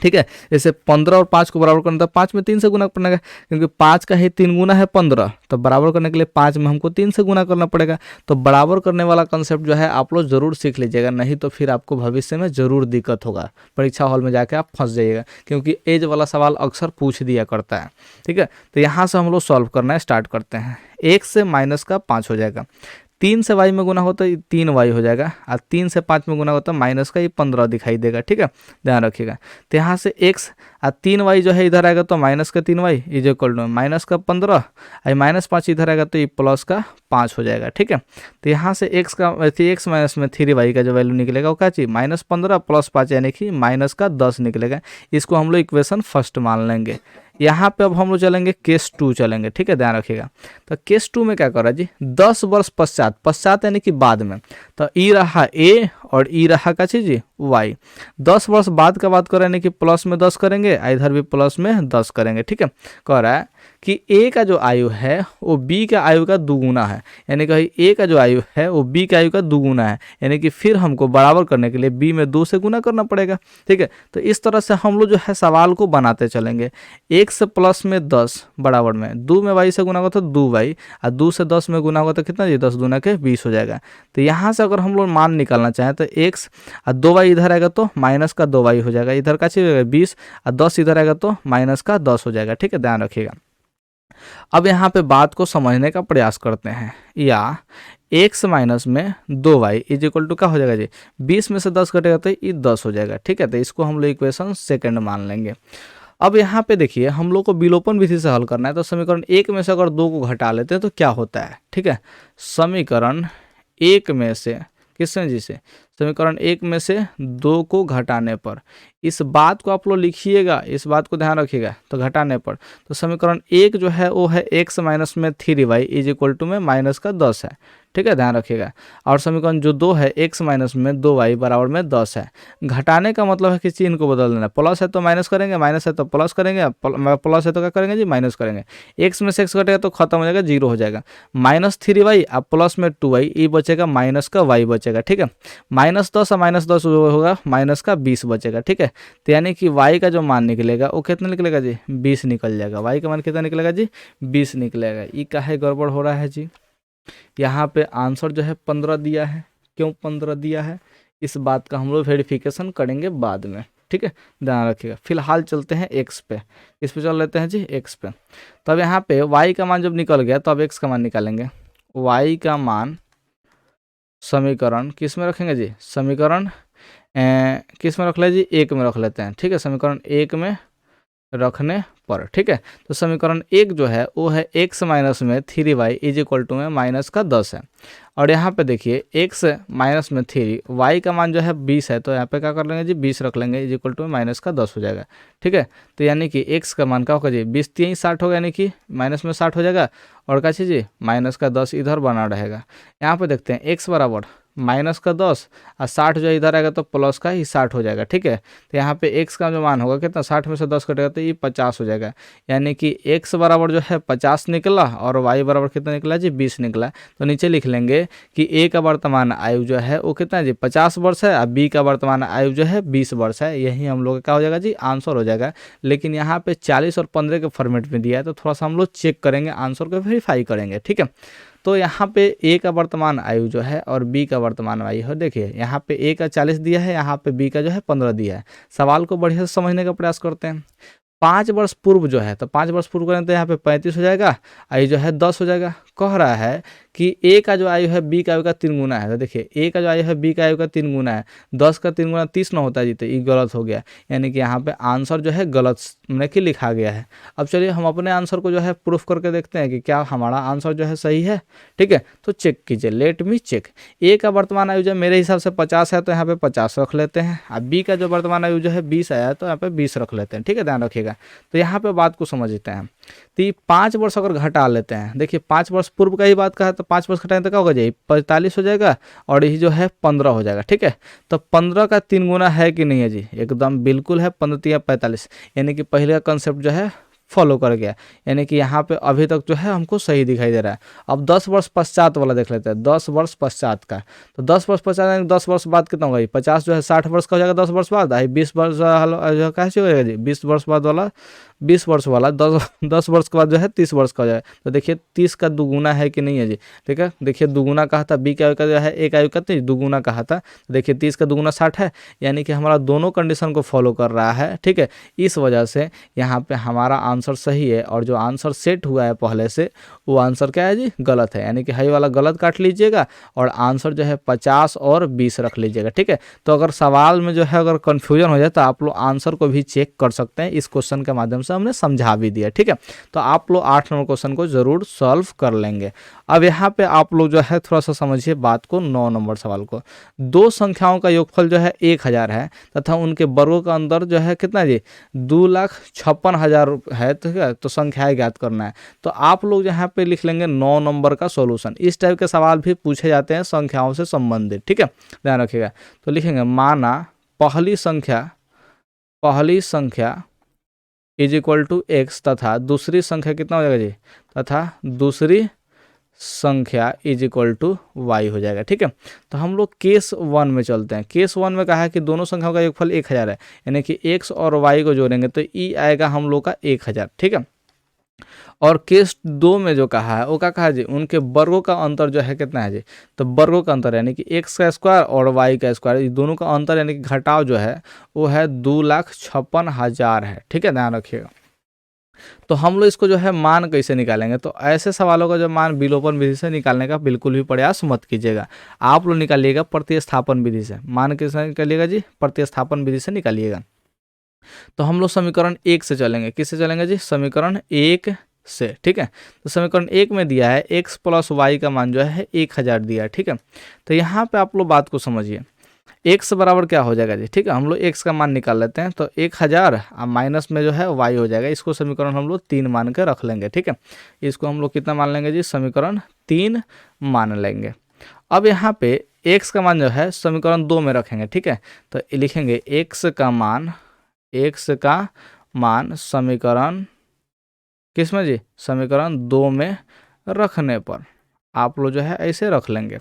S1: ठीक है, जैसे 15 और 5 को बराबर करना था, 5 में 3 से गुना करना है, क्योंकि 5 का ही 3 गुना है 15, तो बराबर करने के लिए 5 में हमको 3 से गुना करना पड़ेगा। तो बराबर करने वाला कंसेप्ट जो है आप लोग जरूर सीख लीजिएगा, नहीं तो फिर आपको भविष्य में जरूर दिक्कत होगा, परीक्षा हॉल में जाके आप फंस जाइएगा, क्योंकि एज वाला सवाल अक्सर पूछ दिया करता है। ठीक है, तो यहाँ से हम लोग सॉल्व करना स्टार्ट करते हैं। 1 से माइनस का 5 हो जाएगा, 3 से वाई में गुना होता है 3 वाई हो जाएगा, और 3 से 5 में गुना होता है माइनस का ये 15 दिखाई देगा। ठीक है, ध्यान रखिएगा। तो यहाँ से x और 3 वाई जो है इधर आएगा तो माइनस का 3 y is equal to minus का 15, और माइनस 5 इधर आएगा तो ये प्लस का 5 हो जाएगा। ठीक है, तो यहाँ से x माइनस में 3 वाई का जो वैल्यू निकलेगा वो क्या चीज़ -15 प्लस 5 यानी कि माइनस का 10 निकलेगा। इसको हम लोग इक्वेशन फर्स्ट मान लेंगे। यहाँ पे अब हम लोग चलेंगे केस 2 चलेंगे। ठीक है, ध्यान रखिएगा। तो केस 2 में क्या कर रहा है जी, 10 वर्ष पश्चात, पश्चात यानी कि बाद में, तो ई रहा ए और ई रहा का चीज जी वाई। 10 वर्ष बाद का बात करें यानी कि प्लस में 10 करेंगे, इधर भी प्लस में 10 करेंगे। ठीक है, कह रहा है कि ए का जो आयु है वो बी का आयु का दुगुना है, यानी कि ए का जो आयु है वो बी का आयु का दुगुना है, यानी कि फिर हमको बराबर करने के लिए बी में 2 से गुना करना पड़ेगा। ठीक है, तो इस तरह से हम लोग जो है सवाल को बनाते चलेंगे। 1 से प्लस में 10 बराबर में 2 में वाई से गुना होगा तो 2 वाई, और 2 से 10 में गुना होगा तो कितना जी 10 दूना के 20 हो जाएगा। तो यहाँ से अगर हम लोग मान निकालना चाहें तो x और 2 वाई इधर आएगा तो माइनस का 2 वाई हो जाएगा, इधर का चीज 20 और 10 इधर आएगा तो माइनस का 10 हो जाएगा। ठीक है, ध्यान रखिएगा। अब यहाँ पे बात को समझने का प्रयास करते हैं, या x माइनस में 2 वाई इज इक्वल टू क्या हो जाएगा जी, 20 में से 10 घटेगा तो ये 10 हो जाएगा। ठीक है, तो इसको हम लोग इक्वेशन सेकंड मान लेंगे। अब यहाँ पे देखिए हम लोग को विलोपन विधि से हल करना है, तो समीकरण 1 में से अगर 2 को घटा लेते हैं तो क्या होता है। ठीक है, समीकरण 1 में से किसमें जी से, समीकरण 1 में से 2 को घटाने पर, इस बात को आप लोग लिखिएगा, इस बात को ध्यान रखिएगा, तो घटाने पर तो समीकरण 1 जो है वो है x माइनस में 3 वाई इज इक्वल टू में माइनस का 10 है। ठीक है, ध्यान रखिएगा। और समीकरण जो 2 है x माइनस में 2 वाई बराबर में 10 है। घटाने का मतलब है कि चिन्ह को बदल देना, प्लस है तो माइनस करेंगे, माइनस है तो प्लस करेंगे, प्लस है तो क्या करेंगे जी माइनस करेंगे। x में से x घटेगा तो खत्म हो जाएगा, 0 हो जाएगा। -3 वाई और प्लस में 2 वाई, ये बचेगा माइनस का y बचेगा। ठीक है, -10 और -10 होगा माइनस का 20 बचेगा। ठीक है, तो यानी कि y का जो मान निकलेगा वो कितना निकलेगा जी 20 निकल जाएगा। y का मान कितना निकलेगा जी 20 निकलेगा। ये काहे गड़बड़ हो रहा है जी, यहाँ पे आंसर जो है 15 दिया है, क्यों 15 दिया है इस बात का हम लोग वेरिफिकेशन करेंगे बाद में। ठीक है, ध्यान रखिएगा। फिलहाल चलते हैं x पे, इस पे चल लेते हैं जी x पे। तो अब यहाँ पे y का मान जब निकल गया तो अब x का मान निकालेंगे। y का मान समीकरण किस में रखेंगे जी, समीकरण किस में रख ले जी 1 में रख लेते हैं। ठीक है, समीकरण 1 में रखने पर। ठीक है, तो समीकरण 1 जो है वो है x माइनस में 3 वाई इज इक्वल टू में माइनस का 10 है। और यहाँ पे देखिए x माइनस में 3 y का मान जो है 20 है, तो यहाँ पे क्या कर लेंगे जी 20 रख लेंगे इज इक्वल टू में माइनस का 10 हो जाएगा। ठीक है, तो यानी कि x का मान क्या होगा जी 20 3 60 होगा, यानी कि माइनस में 60 हो जाएगा, और क्या चीज़ जी माइनस का 10 इधर बना रहेगा। यहाँ पे देखते हैं x बराबर माइनस का 10 और 60 जो इधर आएगा तो प्लस का ही 60 हो जाएगा। ठीक है, तो यहाँ पे x का जो मान होगा कितना 60 में से 10 कटेगा तो ये 50 हो जाएगा, यानी कि x बराबर जो है 50 निकला और y बराबर कितना निकला जी 20 निकला। तो नीचे लिख लेंगे कि a का वर्तमान आयु जो है वो कितना जी 50 वर्ष है, और b का वर्तमान आयु जो है 20 वर्ष है। यही हम लोग का क्या हो जाएगा जी आंसर हो जाएगा। लेकिन यहाँ पे 40 और 15 के फॉर्मेट में दिया है, तो थोड़ा सा हम लोग चेक करेंगे, आंसर को वेरीफाई करेंगे। ठीक है, तो यहाँ पे a का वर्तमान आयु जो है और b का वर्तमान आयु है, देखिए यहाँ पे a का 40 दिया है, यहाँ पे b का जो है 15 दिया है। सवाल को बढ़िया से समझने का प्रयास करते हैं। 5 वर्ष पूर्व जो है, तो 5 वर्ष पूर्व करें तो यहाँ पे 35 हो जाएगा, आयु जो है 10 हो जाएगा। कह रहा है कि a का जो आयु है b का आयु का 3 गुना है, तो देखिए a का जो आयु है b का आयु का 3 गुना है, 10 का 3 गुना 30 ना होता है जी, तो ये गलत हो गया, यानी कि यहाँ पे आंसर जो है गलत मतलब कि लिखा गया है। अब चलिए हम अपने आंसर को जो है प्रूफ करके देखते हैं कि क्या हमारा आंसर जो है सही है। ठीक है, तो चेक कीजिए, लेट मी चेक। a का वर्तमान आयु जो मेरे हिसाब से 50 है, तो यहाँ पे 50 रख लेते हैं, और b का जो वर्तमान आयु जो है 20 आया है, तो यहाँ पे 20 रख लेते हैं। ठीक है, ध्यान रखिएगा। तो यहाँ पे बात को समझते हैं, तो ये 5 वर्ष अगर घटा लेते हैं, देखिए 5 वर्ष पूर्व का ही बात कहा, तो 5 वर्ष घटाएं तो क्या होगा जी, 45 हो जाएगा, और ये जो है 15 हो जाएगा। ठीक है, तो 15 का 3 गुना है कि नहीं है जी, एकदम बिल्कुल है, 15 या 45, यानी कि पहले का कंसेप्ट जो है फॉलो कर गया, यानी कि यहाँ पे अभी तक जो है हमको सही दिखाई दे रहा है। अब 10 वर्ष पश्चात वाला देख लेते हैं, 10 वर्ष पश्चात का। तो 10 वर्ष पश्चात यानी 10 वर्ष बाद कितना होगा, 50 जो है 60 वर्ष का हो जाएगा 10 वर्ष बाद, 20 वर्ष जो कैसे हो जाएगा जी, 20 वर्ष बाद वाला 20 वर्ष वाला 10 वर्ष के बाद जो है 30 वर्ष का हो जाएगा। तो देखिए 30 का दुगुना है कि नहीं है जी, ठीक है, देखिए दुगुना कहा था, बी का आयु का जो है एक आयु का दुगुना कहा था, तो देखिए 30 का दुगुना 60 है, यानी कि हमारा दोनों कंडीशन को फॉलो कर रहा है। ठीक है, इस वजह से यहाँ पे हमारा आंसर सही है, और जो आंसर सेट हुआ है पहले से वो आंसर क्या है जी, गलत है, यानी कि हाई वाला गलत काट लीजिएगा, और आंसर जो है 50 और 20 रख लीजिएगा। ठीक है, तो अगर सवाल में जो है अगर कन्फ्यूजन हो जाए तो आप लोग आंसर को भी चेक कर सकते हैं, इस क्वेश्चन के माध्यम से हमने समझा भी दिया। ठीक है, तो आप लोग 8 नंबर क्वेश्चन को जरूर सॉल्व कर लेंगे। अब यहाँ पे आप लोग जो है थोड़ा सा समझिए बात को, 9 नंबर सवाल को। दो संख्याओं का योगफल जो है 1000 है तथा उनके वर्गों का अंतर जो है कितना जी, 2,56,000 है। ठीक है, तो संख्याएं ज्ञात करना है, तो आप लोग यहाँ पे लिख लेंगे 9 नंबर का सॉल्यूशन। इस टाइप के सवाल भी पूछे जाते हैं संख्याओं से संबंधित। ठीक है, ध्यान रखिएगा। तो लिखेंगे माना पहली संख्या इज इक्वल टू एक्स तथा दूसरी संख्या कितना हो जाएगा जी, तथा दूसरी संख्या इज इक्वल टू वाई हो जाएगा। ठीक है, तो हम लोग केस 1 में चलते हैं। केस 1 में कहा है कि दोनों संख्याओं का योगफल 1000 है, यानी कि एक्स और वाई को जोड़ेंगे तो ई आएगा हम लोग का 1000। ठीक है, और केस 2 में जो कहा है वो क्या कहा जी, उनके वर्गों का अंतर जो है कितना है जी, तो वर्गों का अंतर यानी कि एक्स का स्क्वायर और वाई का स्क्वायर, ये दोनों का अंतर यानी कि घटाव जो है वो है 2,56,000 है। ठीक है, ध्यान रखिएगा। तो हम लोग इसको जो है मान कैसे निकालेंगे, तो ऐसे सवालों का जो मान विलोपन विधि से निकालने का बिल्कुल भी प्रयास मत कीजिएगा, आप लोग निकालिएगा प्रतिस्थापन विधि से। मान कैसे निकालिएगा जी, प्रतिस्थापन विधि से निकालिएगा। तो हम लोग समीकरण 1 से चलेंगे, किससे चलेंगे जी, समीकरण 1 से। ठीक है, तो समीकरण 1 में दिया है x प्लस वाई का मान जो है 1000 दिया है। ठीक है, तो यहाँ पे आप लोग बात को समझिए, x बराबर क्या हो जाएगा जी, ठीक है, हम लोग x का मान निकाल लेते हैं। तो 1000 माइनस में जो है y हो जाएगा, इसको समीकरण हम लोग 3 मान के रख लेंगे। ठीक है, इसको हम लोग कितना मान लेंगे जी, समीकरण 3 मान लेंगे। अब यहाँ पे x का मान जो है समीकरण 2 में रखेंगे। ठीक है, तो लिखेंगे x का मान समीकरण किस में जी, समीकरण 2 में रखने पर आप लोग जो है ऐसे रख लेंगे।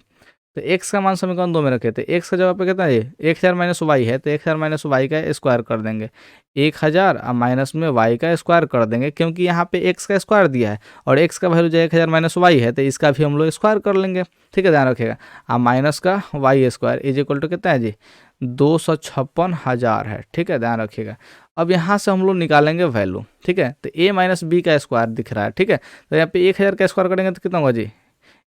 S1: तो x का मान समीकरण 2 में रखे थे, x का जगह पे कितना है, 1000 माइनस वाई है, तो 1000 माइनस वाई का स्क्वायर कर देंगे, 1000 माइनस में y का स्क्वायर कर देंगे, क्योंकि यहाँ पे x का स्क्वायर दिया है और x का वैल्यू जो 1000 माइनस वाई है, तो इसका भी हम लोग स्क्वायर कर लेंगे। ठीक है, ध्यान रखिएगा। माइनस का y square is equal to कितना है जी, 256,000 है। ठीक है, ध्यान रखिएगा। अब यहाँ से हम लोग निकालेंगे वैल्यू। ठीक है, तो a माइनस बी का स्क्वायर दिख रहा है। ठीक है, तो यहाँ पे 1000 का स्क्वायर करेंगे तो कितना होगा जी,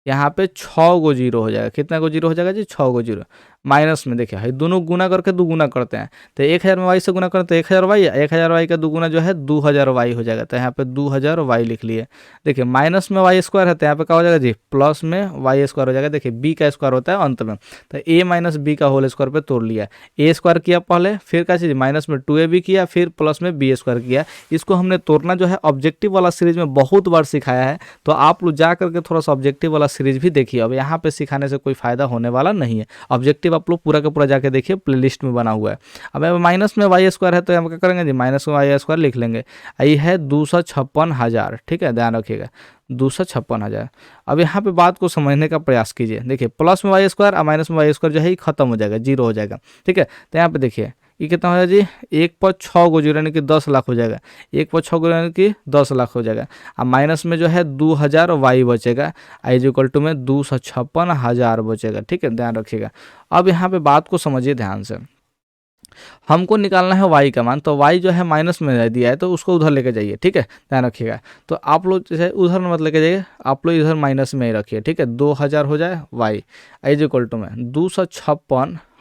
S1: यहाँ पे 6 गो जीरो हो जाएगा। कितना गो जीरो हो जाएगा जी, 6 गो जीरो। माइनस में देखिए दोनों गुना करके दुगुना करते हैं, तो 1000 में वाई से गुना करते हैं 1000 वाई, 1000 वाई का दुगुना जो है 2000 वाई हो जाएगा, तो यहाँ पे 2000 वाई लिख लिए। देखिए माइनस में वाई स्क्वायर है, तो यहाँ पे क्या हो जाएगा जी, प्लस में वाई स्क्वायर हो जाएगा। देखिए बी का स्क्वायर होता है अंत में, तो ए माइनस बी का होल स्क्वायर पे तोड़ लिया, ए स्क्वायर किया पहले, फिर क्या चीज़ माइनस में 2ab किया, फिर प्लस में बी स्क्वायर किया। इसको हमने तोड़ना जो है ऑब्जेक्टिव वाला सीरीज में बहुत बार सिखाया है, तो आप लोग जा करके थोड़ा सा ऑब्जेक्टिव वाला सीरीज भी देखिए। अब यहाँ पे सिखाने से कोई फायदा होने वाला नहीं है, ऑब्जेक्टिव आप लोग पूरा का पूरा जाके देखिए, प्लेलिस्ट में बना हुआ है। अब माइनस में वाई स्क्वायर है, तो हम क्या करेंगे जी, माइनस में वाई स्क्वायर लिख लेंगे। ये है 256,000। ठीक है, ध्यान रखिएगा, 256,000। अब यहाँ पे बात को समझने का प्रयास कीजिए। देखिए प्लस में वाई स्क्वायर और माइनस में वाई स्क्वायर जो है ये खत्म हो जाएगा, जीरो हो जाएगा। ठीक है, तो यहाँ पे देखिए ये कितना हो जाएगा जी, 1 पर 6 गो जीरो यानी कि 10 लाख हो जाएगा, 1 पर 6 गो यानी कि 10 लाख हो जाएगा। अब माइनस में जो है 2000 वाई बचेगा, आई इज इक्वल टू में 256,000 बचेगा। ठीक है, ध्यान रखिएगा। अब यहाँ पे बात को समझिए ध्यान से, हमको निकालना है y का मान, तो y जो है माइनस में दिया है तो उसको उधर लेके जाइए। ठीक है, ध्यान रखिएगा। तो आप लोग जैसे उधर मत लेके जाइए, आप लोग इधर माइनस में ही रखिए। ठीक है, 2000 हो जाए y इज इक्वल टू में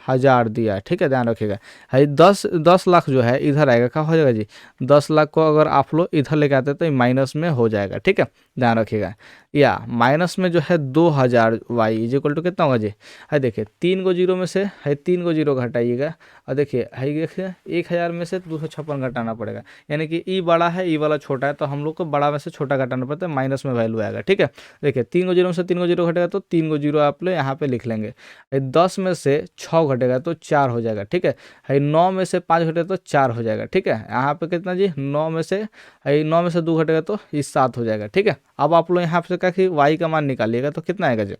S1: 10,000 दिया है, ठीक है, ध्यान रखिएगा। है 10 लाख जो है इधर आएगा, क्या हो जाएगा जी, 10 लाख को अगर आप लोग इधर लेके आते तो ये माइनस में हो जाएगा, ठीक है, ध्यान रखिएगा। या माइनस में जो है 2,000 वाई इज इक्वल टू कितना होगा जी, है देखिए 3 गो जीरो में से है 3 गो जीरो घटाइएगा, और देखिए है देखिए 1,000 में से 256 घटाना पड़ेगा, यानी कि ई बड़ा है ई वाला छोटा है, तो हम लोग को बड़ा में से छोटा घटाना पड़ता है, माइनस में वैल्यू आएगा, ठीक है। देखिए 3 गो जीरो में से 3 गो जीरो घटेगा तो 3 गो जीरो आप लोग यहाँ पे लिख लेंगे। 10 में से 6 घटेगा तो 4 हो जाएगा, ठीक है। 9 में से 5 घटेगा तो 4 हो जाएगा, ठीक है। यहाँ पे कितना जी 9 में से 2 घटेगा तो ये 7 हो जाएगा, ठीक है। अब आप लोग यहाँ पे क्या कि वाई का मान निकालिएगा तो कितना आएगा जी,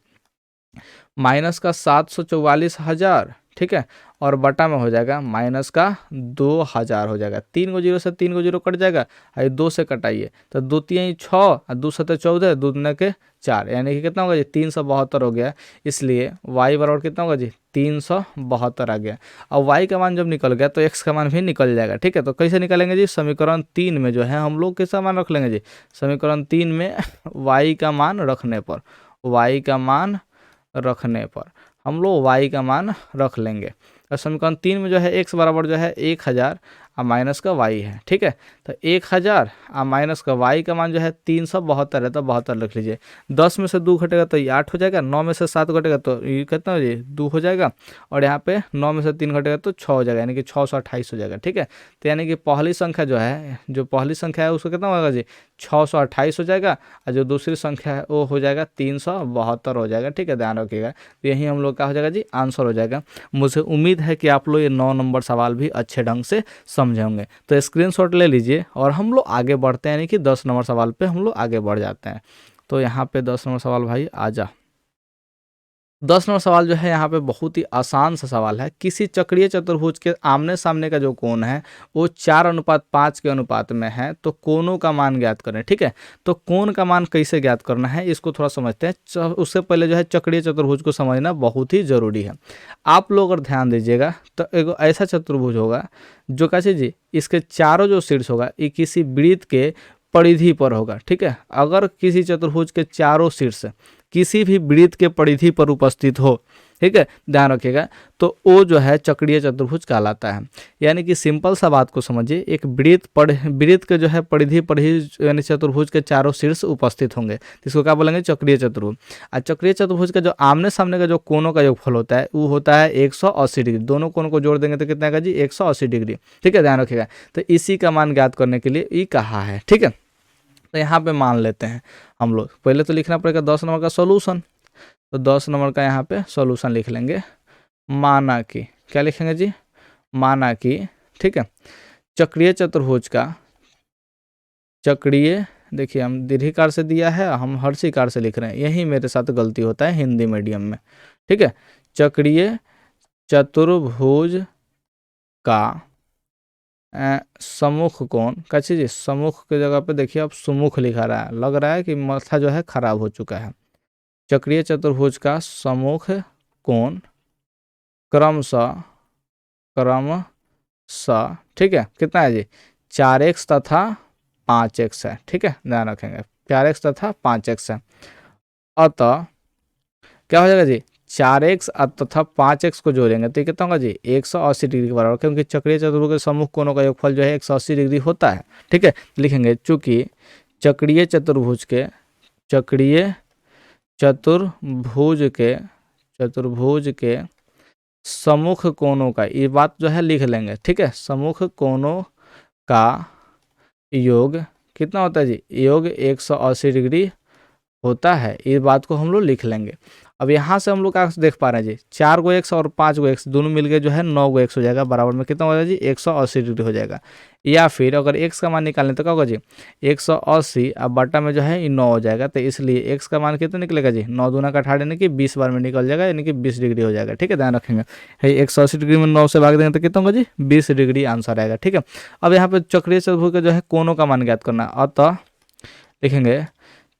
S1: माइनस का 744,000, ठीक है, और बटा में हो जाएगा माइनस का 2,000 हो जाएगा। 3 गो जीरो से 3 गो जीरो कट जाएगा, और 2 से कटाइए तो 2 3 6 और 2 7 14, 2 दूना के 4, यानी कि कितना होगा जी 372 हो गया। इसलिए y बराबर कितना होगा जी 372 आ गया। अब y का मान जब निकल गया तो x का मान भी निकल जाएगा, ठीक है। तो कैसे निकालेंगे जी, समीकरण 3 में जो है हम लोग किसका मान रख लेंगे जी, समीकरण 3 में y का मान रखने पर, y का मान रखने पर हम लोग y का मान रख लेंगे। और समीकरण 3 में जो है x बराबर जो है 1,000 और माइनस का y है, ठीक है। तो 1,000 और माइनस का y का मान जो है 372 है, तो 72 लिख लीजिए। 10 में से 2 घटेगा तो ये 8 हो जाएगा, 9 में से 7 घटेगा तो ये कितना हो जाएगा 2 हो जाएगा, और यहाँ पे 9 में से 3 घटेगा तो 6 हो जाएगा, यानी कि 628 हो जाएगा, ठीक है। तो यानी कि पहली संख्या जो है, जो पहली संख्या है उसका कितना होगा जी 628 हो जाएगा, और जो दूसरी संख्या है वो हो जाएगा 372 हो जाएगा, ठीक है, ध्यान रखिएगा। तो यही हम लोग का हो जाएगा जी आंसर हो जाएगा। मुझे उम्मीद है कि आप लोग ये 9 नंबर सवाल भी अच्छे ढंग से समझे होंगे। तो स्क्रीनशॉट ले लीजिए और हम लोग आगे बढ़ते हैं, यानी कि 10 नंबर सवाल पे हम लोग आगे बढ़ जाते हैं। तो यहाँ पे 10 नंबर सवाल भाई आजा। 10 नंबर सवाल जो है यहाँ पे बहुत ही आसान सा सवाल है। किसी चक्रीय चतुर्भुज के आमने सामने का जो कोण है वो 4:5 के अनुपात में है, तो कोणों का मान ज्ञात करें, ठीक है। तो कोण का मान कैसे ज्ञात करना है इसको थोड़ा समझते हैं। उससे पहले जो है चक्रीय चतुर्भुज को समझना बहुत ही जरूरी है। आप लोग अगर ध्यान दीजिएगा तो एक ऐसा चतुर्भुज होगा जो कैसे जी, इसके चारों जो शीर्ष होगा ये किसी वृत्त के परिधि पर होगा, ठीक है। अगर किसी चतुर्भुज के चारों शीर्ष किसी भी वृत्त के परिधि पर उपस्थित हो, ठीक है, ध्यान रखिएगा, तो वो जो है चक्रीय चतुर्भुज कहलाता है। यानी कि सिंपल सा बात को समझिए, एक वृत्त के जो है परिधि पर ही यानी चतुर्भुज के चारों शीर्ष उपस्थित होंगे, इसको क्या बोलेंगे चक्रीय चतुर्भुज। और चक्रीय चतुर्भुज का जो आमने सामने का जो कोणों का योगफल होता है वो होता है 180 डिग्री। दोनों कोणों को जोड़ देंगे तो कितना आएगा जी 180 डिग्री, ठीक है, ध्यान रखिएगा। तो इसी का मान ज्ञात करने के लिए ये कहा है, ठीक है। तो यहाँ पे मान लेते हैं हम लोग, पहले तो लिखना पड़ेगा 10 नंबर का सॉल्यूशन। तो 10 नंबर का यहाँ पे सॉल्यूशन लिख लेंगे। माना कि क्या लिखेंगे जी, माना कि, ठीक है, चक्रीय चतुर्भुज का चक्रीय, देखिए हम दीर्घिकार से दिया है, हम हर्षिकार से लिख रहे हैं, यही मेरे साथ गलती होता है हिंदी मीडियम में, ठीक है। चक्रीय चतुर्भुज का सम्मुख कोण, कैसे जी सम्मुख की जगह पे देखिए अब सुमुख लिखा रहा है, लग रहा है कि माथा जो है खराब हो चुका है। चक्रीय चतुर्भुज का सम्मुख कोण क्रमशः, ठीक है, कितना है जी 4x तथा 5x है, ठीक है, ध्यान रखेंगे 4x तथा 5x है। अतः क्या हो जाएगा जी 4x तथा 5x को जोड़ेंगे तो कितना होगा जी 180 डिग्री के बराबर, क्योंकि चक्रीय चतुर्भुज के सम्मुख कोणों का योगफल जो है 180 डिग्री होता है, ठीक है। लिखेंगे चूंकि चक्रीय चतुर्भुज के सम्मुख कोणों का, ये बात जो है लिख लेंगे, ठीक है, सम्मुख कोणों का योग कितना होता है जी, योग 180 डिग्री होता है, ये बात को हम लोग लिख लेंगे। अब यहाँ से हम लोग क्या देख पा रहे हैं जी 4 गो x और 5 गो x दोनों मिलके जो है 9 गो x हो जाएगा, बराबर में कितना हो जाएगा जी 180 डिग्री हो जाएगा। या फिर अगर x का मान निकालें तो क्या होगा जी 180 अब बटा में जो है ये 9 हो जाएगा, तो इसलिए x का मान कितना निकलेगा जी 9 दूना का 18 यानी कि 20 बार में निकल जाएगा, यानी कि 20 डिग्री हो जाएगा, ठीक है, ध्यान रखेंगे। 180 डिग्री में 9 से भाग देंगे तो कितना होगा जी 20 डिग्री आंसर आएगा, ठीक है। अब यहाँ पे चक्रीय चतुर्भुज का जो है कोणों का मान ज्ञात करना, अतः लिखेंगे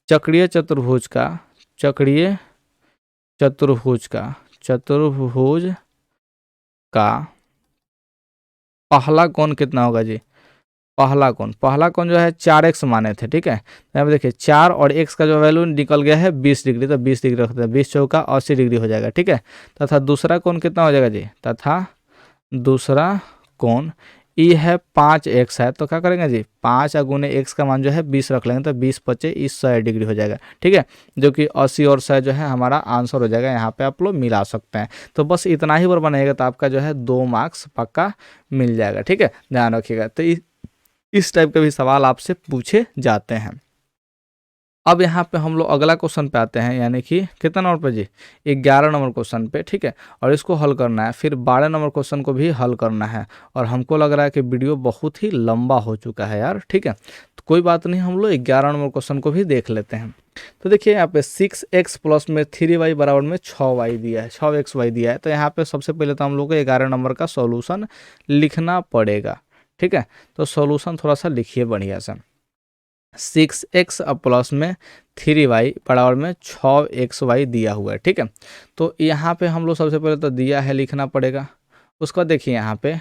S1: चक्रीय चतुर्भुज का पहला कोण कितना होगा जी, पहला कोण जो है 4x माने थे, ठीक है। यहाँ पे देखिए 4 और x का जो वैल्यू निकल गया है 20 डिग्री, तो 20 डिग्री रखते हैं, 20 चौका 80 डिग्री हो जाएगा, ठीक है। तथा दूसरा कोण कितना हो जाएगा जी, तथा दूसरा कोण ई है 5x है, तो क्या करेंगे जी 5 गुने x का मान जो है 20 रख लेंगे, तो 20 पचे इस 100 डिग्री हो जाएगा, ठीक है। जो कि 80 और 100 जो है हमारा आंसर हो जाएगा। यहाँ पे आप लोग मिला सकते हैं। तो बस इतना ही बार बनाएगा तो आपका जो है 2 मार्क्स पक्का मिल जाएगा, ठीक है, ध्यान रखिएगा। तो इस टाइप के भी सवाल आपसे पूछे जाते हैं। अब यहाँ पे हम लोग अगला क्वेश्चन पे आते हैं, यानी कि कितना नंबर पे जी, 11 नंबर क्वेश्चन पे, ठीक है। और इसको हल करना है, फिर 12 नंबर क्वेश्चन को भी हल करना है। और हमको लग रहा है कि वीडियो बहुत ही लंबा हो चुका है यार, ठीक है। तो कोई बात नहीं, हम लोग 11 नंबर क्वेश्चन को भी देख लेते हैं। तो देखिए यहाँ पे 6x प्लस में 3y बराबर में 6y दिया है, 6xy दिया है। तो यहाँ पे सबसे पहले तो हम लोग को 11 नंबर का सॉल्यूशन लिखना पड़ेगा, ठीक है। तो सॉल्यूशन थोड़ा सा लिखिए बढ़िया से। 6x प्लस में 3y बराबर में 6xy दिया हुआ है, ठीक है। तो यहाँ पे हम लोग सबसे पहले तो दिया है लिखना पड़ेगा। उसका देखिए यहाँ पे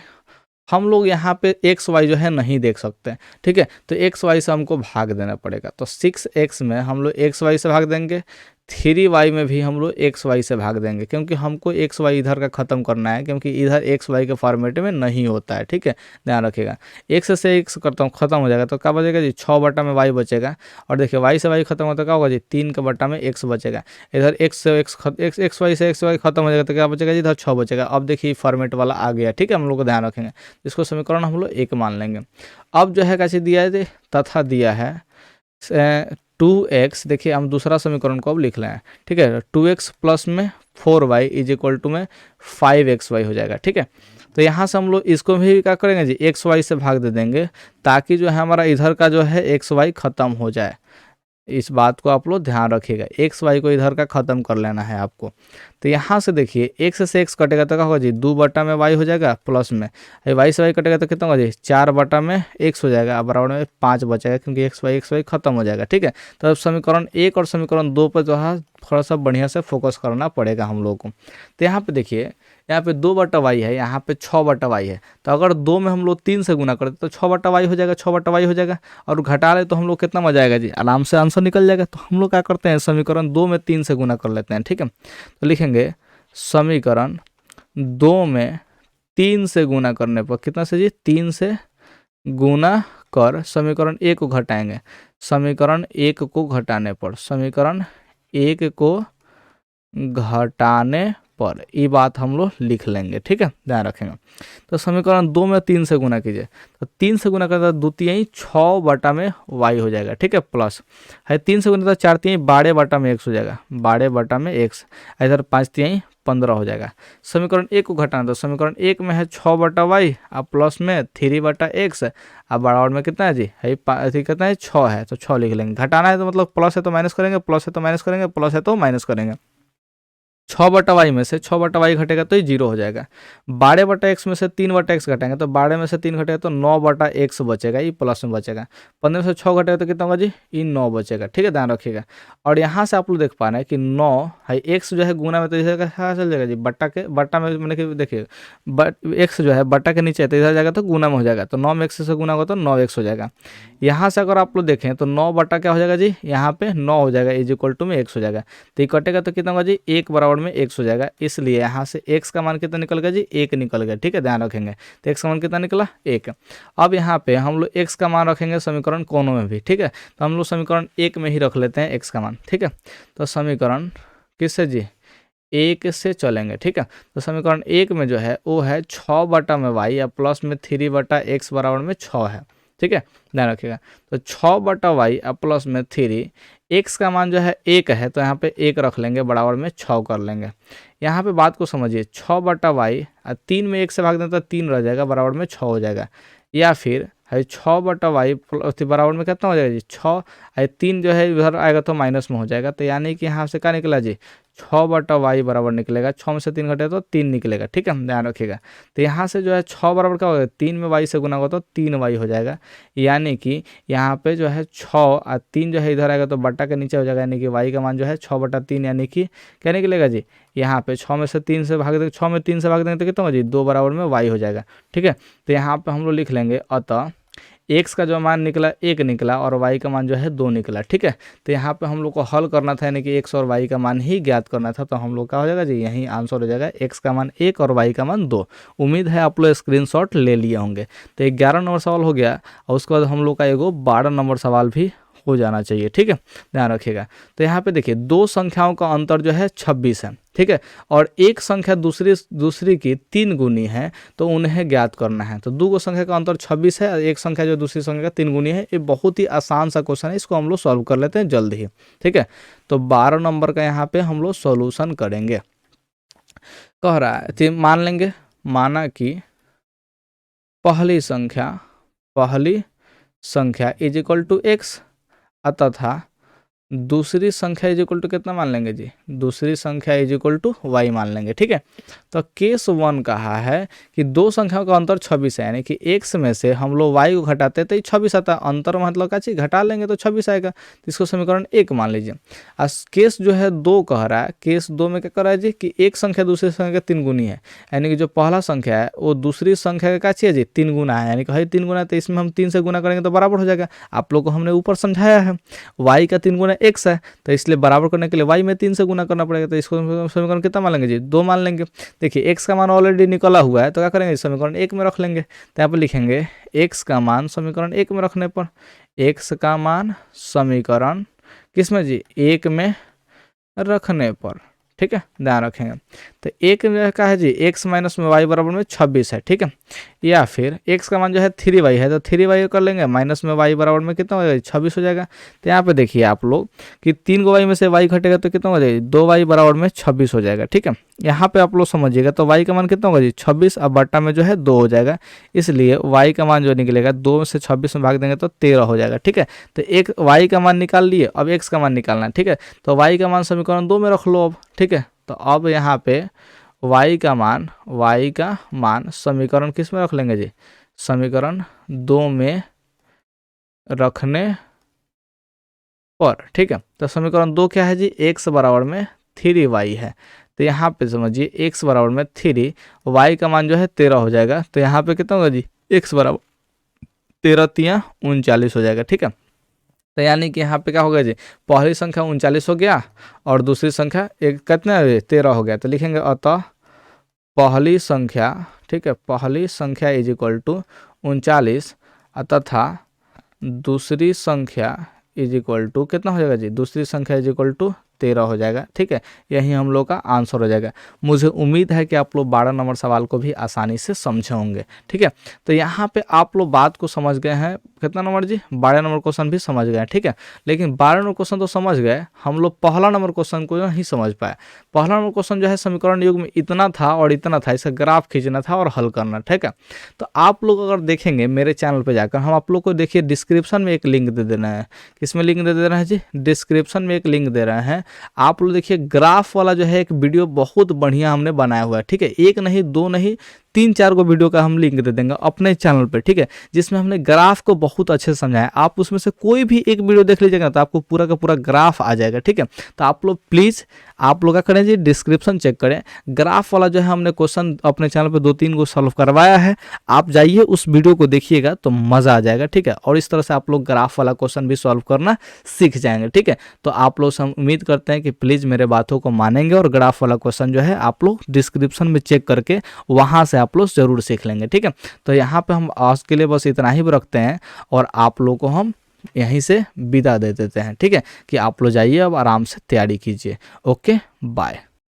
S1: हम लोग यहाँ पे एक्स वाई जो है नहीं देख सकते, ठीक है। तो एक्स वाई से हमको भाग देना पड़ेगा। तो 6x में हम लोग एक्स वाई से भाग देंगे, 3y में भी हम लोग एक्स वाई से भाग देंगे, क्योंकि हमको एक्स वाई इधर का ख़त्म करना है, क्योंकि इधर एक्स वाई के फॉर्मेट में नहीं होता है, ठीक है, ध्यान रखिएगा। एक्स से एक्स करता हूँ ख़त्म हो जाएगा, तो क्या बचेगा जी 6 बटा में वाई बचेगा। और देखिए वाई से वाई खत्म होता है, क्या होगा जी 3 के बटा में एक्स बचेगा। इधर एक्स से एक्स वाई से एक्स वाई खत्म हो जाएगा, तो क्या बचेगा जी इधर 6 बचेगा। अब देखिए फॉर्मेट वाला आ गया, ठीक है, हम लोग को ध्यान रखेंगे। इसको समीकरण हम लोग 1 मान लेंगे। अब जो है कैसे दिया है, तथा दिया है 2x, देखिए हम दूसरा समीकरण को अब लिख लें, ठीक है। 2x प्लस में 4y इज इक्वल टू में 5xy हो जाएगा, ठीक है। तो यहाँ से हम लोग इसको भी क्या करेंगे जी एक्स वाई से भाग दे देंगे, ताकि जो है हमारा इधर का जो है एक्स वाई खत्म हो जाए। इस बात को आप लोग ध्यान रखिएगा, एक्स वाई को इधर का खत्म कर लेना है आपको। तो यहाँ से देखिए एक्स से एक्स कटेगा तो क्या होगा जी 2 बटा में वाई हो जाएगा, प्लस में वाई से वाई कटेगा तो कितना होगा जी 4 बटा में एक्स हो जाएगा, बराबर में 5 बचेगा, क्योंकि एक्स वाई खत्म हो जाएगा, ठीक है। तो अब समीकरण 1 और समीकरण 2 पर जो है थोड़ा सा बढ़िया से फोकस करना पड़ेगा हम लोग को। तो यहाँ पे देखिए यहाँ पे 2 बटा वाई है, यहाँ पे 6 बटा वाई है। तो अगर 2 में हम लोग 3 से गुना करते तो 6 बटा वाई हो जाएगा, 6 बटा वाई हो जाएगा। और घटा ले तो हम लोग कितना मजा आएगा जी, आराम से आंसर निकल जाएगा। तो हम लोग क्या करते हैं, समीकरण 2 में 3 से गुना कर लेते हैं, ठीक है। तो लिखेंगे समीकरण 2 में 3 से गुना करने पर कितना से जी 3 से गुना कर समीकरण 1 को घटाएंगे, समीकरण 1 को घटाने पर, समीकरण 1 को घटाने पर ये बात हम लोग लिख लेंगे, ठीक है, ध्यान रखेंगे। तो समीकरण 2 में 3 से गुना कीजिए, तो 3 से गुना करता है 2 तिहाई 6 बटा में वाई हो जाएगा, ठीक है, प्लस है 3 से गुना 4 तिहाई 12 बटा में एक्स हो जाएगा, 12 बटा में एक्स, इधर 5 तिहाई 15 हो जाएगा। समीकरण 1 को घटाना, तो समीकरण 1 में है 6 बटा वाई, अब प्लस में 3 बटा एक्स, अब बराबर में कितना है जी है कितना है 6 है, तो 6 लिख लेंगे। घटाना है तो मतलब प्लस है तो माइनस करेंगे, प्लस है तो माइनस करेंगे, प्लस है तो माइनस करेंगे। 6 बटा वाई में से 6 बटा वाई घटेगा तो ये 0 हो जाएगा। 12 बटा एक्स में से 3 बटा एक्स घटेंगे, तो 12 में से 3 घटेगा तो 9 बटा एक्स बचेगा, ये प्लस में बचेगा। 15 में से 6 घटेगा तो कितना होगा जी ये 9 बचेगा, ठीक है, ध्यान रखिएगा। और यहाँ से आप लोग देख पा रहे हैं कि 9 है एक्स जो है गुना में, तो इधर का चल जाएगा जी बट्टा में मैंने कि देखिए एक्स जो है बट्टा के नीचे है, तो इधर जाएगा तो गुना में हो जाएगा, तो 9 में एक्स से गुना होगा तो 9x हो जाएगा। यहाँ से अगर आप लोग देखें तो 9 बटा क्या हो जाएगा जी, यहाँ पे 9 हो जाएगा इज इक्वल टू में x हो जाएगा। तो ये कटेगा तो कितना होगा जी 1 बराबर में x हो जाएगा, इसलिए यहाँ से x का मान कितना निकल गया जी 1 निकल गया, ठीक है, ध्यान रखेंगे। तो x का मान कितना निकला 1। अब यहाँ पे हम लोग x का मान रखेंगे समीकरण कोनों में भी, ठीक है। तो हम लोग समीकरण 1 में ही रख लेते हैं x का मान, ठीक है। तो समीकरण किससे जी 1 से चलेंगे, ठीक है। तो समीकरण 1 में जो है वो है 6 बटा में वाई या प्लस में 3 बटा एक्स बराबर में 6 है, ठीक है, ध्यान रखिएगा। तो 6 बटा वाई अब प्लस में 3, एक्स का मान जो है 1 है, तो यहाँ पे 1 रख लेंगे, बराबर में 6 कर लेंगे। यहाँ पे बात को समझिए, 6 बटा वाई 3 में 1 से भाग दें तो 3 रह जाएगा, बराबर में 6 हो जाएगा। या फिर है 6 बटा वाई बराबर में कितना हो जाएगा जी 6 है, 3 जो है इधर आएगा तो माइनस में हो जाएगा। तो यानी कि यहाँ से क्या निकला जी 6 बटा वाई बराबर निकलेगा, 6 में से 3 घटेगा तो 3 निकलेगा, ठीक है, ध्यान रखिएगा। तो यहाँ से जो है 6 बराबर क्या होगा 3 में वाई से गुना होगा तो 3 वाई हो जाएगा। यानी कि यहाँ पे जो है 6 और 3 जो है इधर आएगा तो बट्टा के नीचे हो जाएगा, यानी कि वाई का मान जो है 6 बटा 3, यानी कि क्या निकलेगा जी यहाँ पे 6 में से 3 से भाग देंगे, 6 में 3 से भाग देंगे तो कितना होगा जी 2 बराबर में वाई हो जाएगा, ठीक है। तो यहाँ पे हम लोग लिख लेंगे अतः x का जो मान निकला 1 निकला और y का मान जो है 2 निकला। ठीक है, तो यहाँ पे हम लोग को हल करना था, यानी कि x और y का मान ही ज्ञात करना था। तो हम लोग का हो जाएगा जी, यही आंसर हो जाएगा, x का मान 1 और y का मान 2। उम्मीद है आप लोग स्क्रीनशॉट ले लिए होंगे। तो 11 नंबर सवाल हो गया और उसके बाद हम लोग का एगो 12 नंबर सवाल भी हो जाना चाहिए। ठीक है, ध्यान रखिएगा। तो यहाँ पे देखिए, दो संख्याओं का अंतर जो है 26 है। ठीक है, और एक संख्या दूसरी की 3 गुनी है, तो उन्हें ज्ञात करना है। तो दो संख्या का अंतर 26 है, एक संख्या जो दूसरी संख्या का 3 गुनी है। ये बहुत ही आसान सा क्वेश्चन है, इसको हम लोग सॉल्व कर लेते हैं जल्द ही। ठीक है, तो 12 नंबर का यहाँ पे हम लोग सॉल्यूशन करेंगे। कह रहा है, तो मान लेंगे, माना कि पहली संख्या इज इक्वल टू एक्स तथा दूसरी संख्या इज इक्वल टू कितना मान लेंगे जी, दूसरी संख्या इज इक्वल टू वाई मान लेंगे। ठीक है, तो केस 1 कहा है कि दो संख्याओं का अंतर 26 है, यानी कि x में से हम लोग y को घटाते हैं तो 26 आता है। अंतर मतलब क्या चीज़, घटा लेंगे तो 26 आएगा। तो इसको समीकरण 1 मान लीजिए। और केस जो है 2 कह रहा है, केस 2 में क्या कर रहा है जी कि एक संख्या दूसरी संख्या का 3 गुनी है, यानी कि जो पहला संख्या है वो दूसरी संख्या का क्या चाहिए जी, 3 गुना है, यानी कि 3 गुना है, तो इसमें हम 3 से गुना करेंगे तो बराबर हो जाएगा। आप लोग को हमने ऊपर समझाया है, y का 3 गुना x है, तो इसलिए बराबर करने के लिए y में 3 से गुना करना पड़ेगा। तो इसको समीकरण कितना मान लेंगे जी, 2 मान लेंगे। देखिए x का मान ऑलरेडी निकला हुआ है, तो क्या करेंगे, समीकरण 1 में रख लेंगे। तो यहाँ पर लिखेंगे x का मान समीकरण 1 में रखने पर, x का मान समीकरण किस में जी, 1 में रखने पर। ठीक है, ध्यान रखेंगे। तो 1 में क्या है जी, x माइनस में y बराबर में 26 है। ठीक है, या फिर x का मान जो है 3y है, तो 3y कर लेंगे, माइनस में y बराबर में कितना हो जाएगा, 26 हो जाएगा। तो यहाँ पे देखिए आप लोग कि 3 को y में से y घटेगा तो कितना हो जाएगा, 2y बराबर में 26 हो जाएगा। ठीक है, यहाँ पे आप लोग समझिएगा, तो y का मान कितना होगा जी, 26, अब बट्टा में जो है 2 हो जाएगा, इसलिए y का मान जो निकलेगा 2 से 26 में भाग देंगे तो 13 हो जाएगा। ठीक है, तो एक y का मान निकाल लिए, अब x का मान निकालना है। ठीक है, तो y का मान समीकरण 2 में रख लो अब। ठीक है, तो अब यहाँ पे y का मान समीकरण किस में रख लेंगे जी, समीकरण 2 में रखने पर। ठीक है, तो समीकरण 2 क्या है जी, x बराबर में 3y है। तो यहाँ पे समझिए x बराबर में 3, y का मान जो है 13 हो जाएगा। तो यहाँ पे कितना होगा जी, x बराबर 13 3 39 हो जाएगा। ठीक है, तो यानी कि यहाँ पे क्या होगा जी, पहली संख्या 39 हो गया और दूसरी संख्या एक कितना 13 हो गया। तो लिखेंगे अतः पहली संख्या, ठीक है, पहली संख्या इज इक्वल टू 39 तथा दूसरी संख्या इज इक्वल टू कितना हो जाएगा जी, दूसरी संख्या इज इक्वल टू 13 हो जाएगा। ठीक है, यही हम लोग का आंसर हो जाएगा। मुझे उम्मीद है कि आप लोग 12 नंबर सवाल को भी आसानी से समझे होंगे। ठीक है, तो यहाँ पे आप लोग बात को समझ गए हैं, कितना नंबर जी, 12 नंबर क्वेश्चन भी समझ गए। ठीक है, लेकिन 12 नंबर क्वेश्चन तो समझ गए, हम लोग पहला नंबर क्वेश्चन को नहीं समझ पाए। पहला नंबर क्वेश्चन जो है समीकरण युग में इतना था और इतना था, इसका ग्राफ खींचना था और हल करना। ठीक है, तो आप लोग अगर देखेंगे मेरे चैनल पर जाकर, हम आप लोग को देखिए डिस्क्रिप्शन में एक लिंक दे देना है। किसमें लिंक दे रहे हैं जी, डिस्क्रिप्शन में एक लिंक दे रहे हैं। आप लोग देखिए ग्राफ वाला जो है एक वीडियो बहुत बढ़िया हमने बनाया हुआ है। ठीक है, एक नहीं, दो नहीं, 3-4 को वीडियो का हम लिंक दे देंगे अपने चैनल पे। ठीक है, जिसमें हमने ग्राफ को बहुत अच्छे से समझाया। आप उसमें से कोई भी एक वीडियो देख लीजिएगा तो आपको पूरा का पूरा ग्राफ आ जाएगा। ठीक है, तो आप लोग प्लीज़ आप लोग क्या करें जी, डिस्क्रिप्शन चेक करें। ग्राफ वाला जो है हमने क्वेश्चन अपने चैनल पे 2-3 को सॉल्व करवाया है, आप जाइए उस वीडियो को देखिएगा तो मज़ा आ जाएगा। ठीक है, और इस तरह से आप लोग ग्राफ वाला क्वेश्चन भी सॉल्व करना सीख जाएंगे। ठीक है, तो आप लोग हम उम्मीद करते हैं कि प्लीज़ मेरे बातों को मानेंगे और ग्राफ वाला क्वेश्चन जो है आप लोग डिस्क्रिप्शन में चेक करके वहाँ से आप लोग जरूर सीख लेंगे। ठीक है, तो यहाँ पे हम आज के लिए बस इतना ही रखते हैं और आप लोग को हम यहीं से विदा दे देते हैं। ठीक है, कि आप लोग जाइए अब आराम से तैयारी कीजिए। Okay, bye.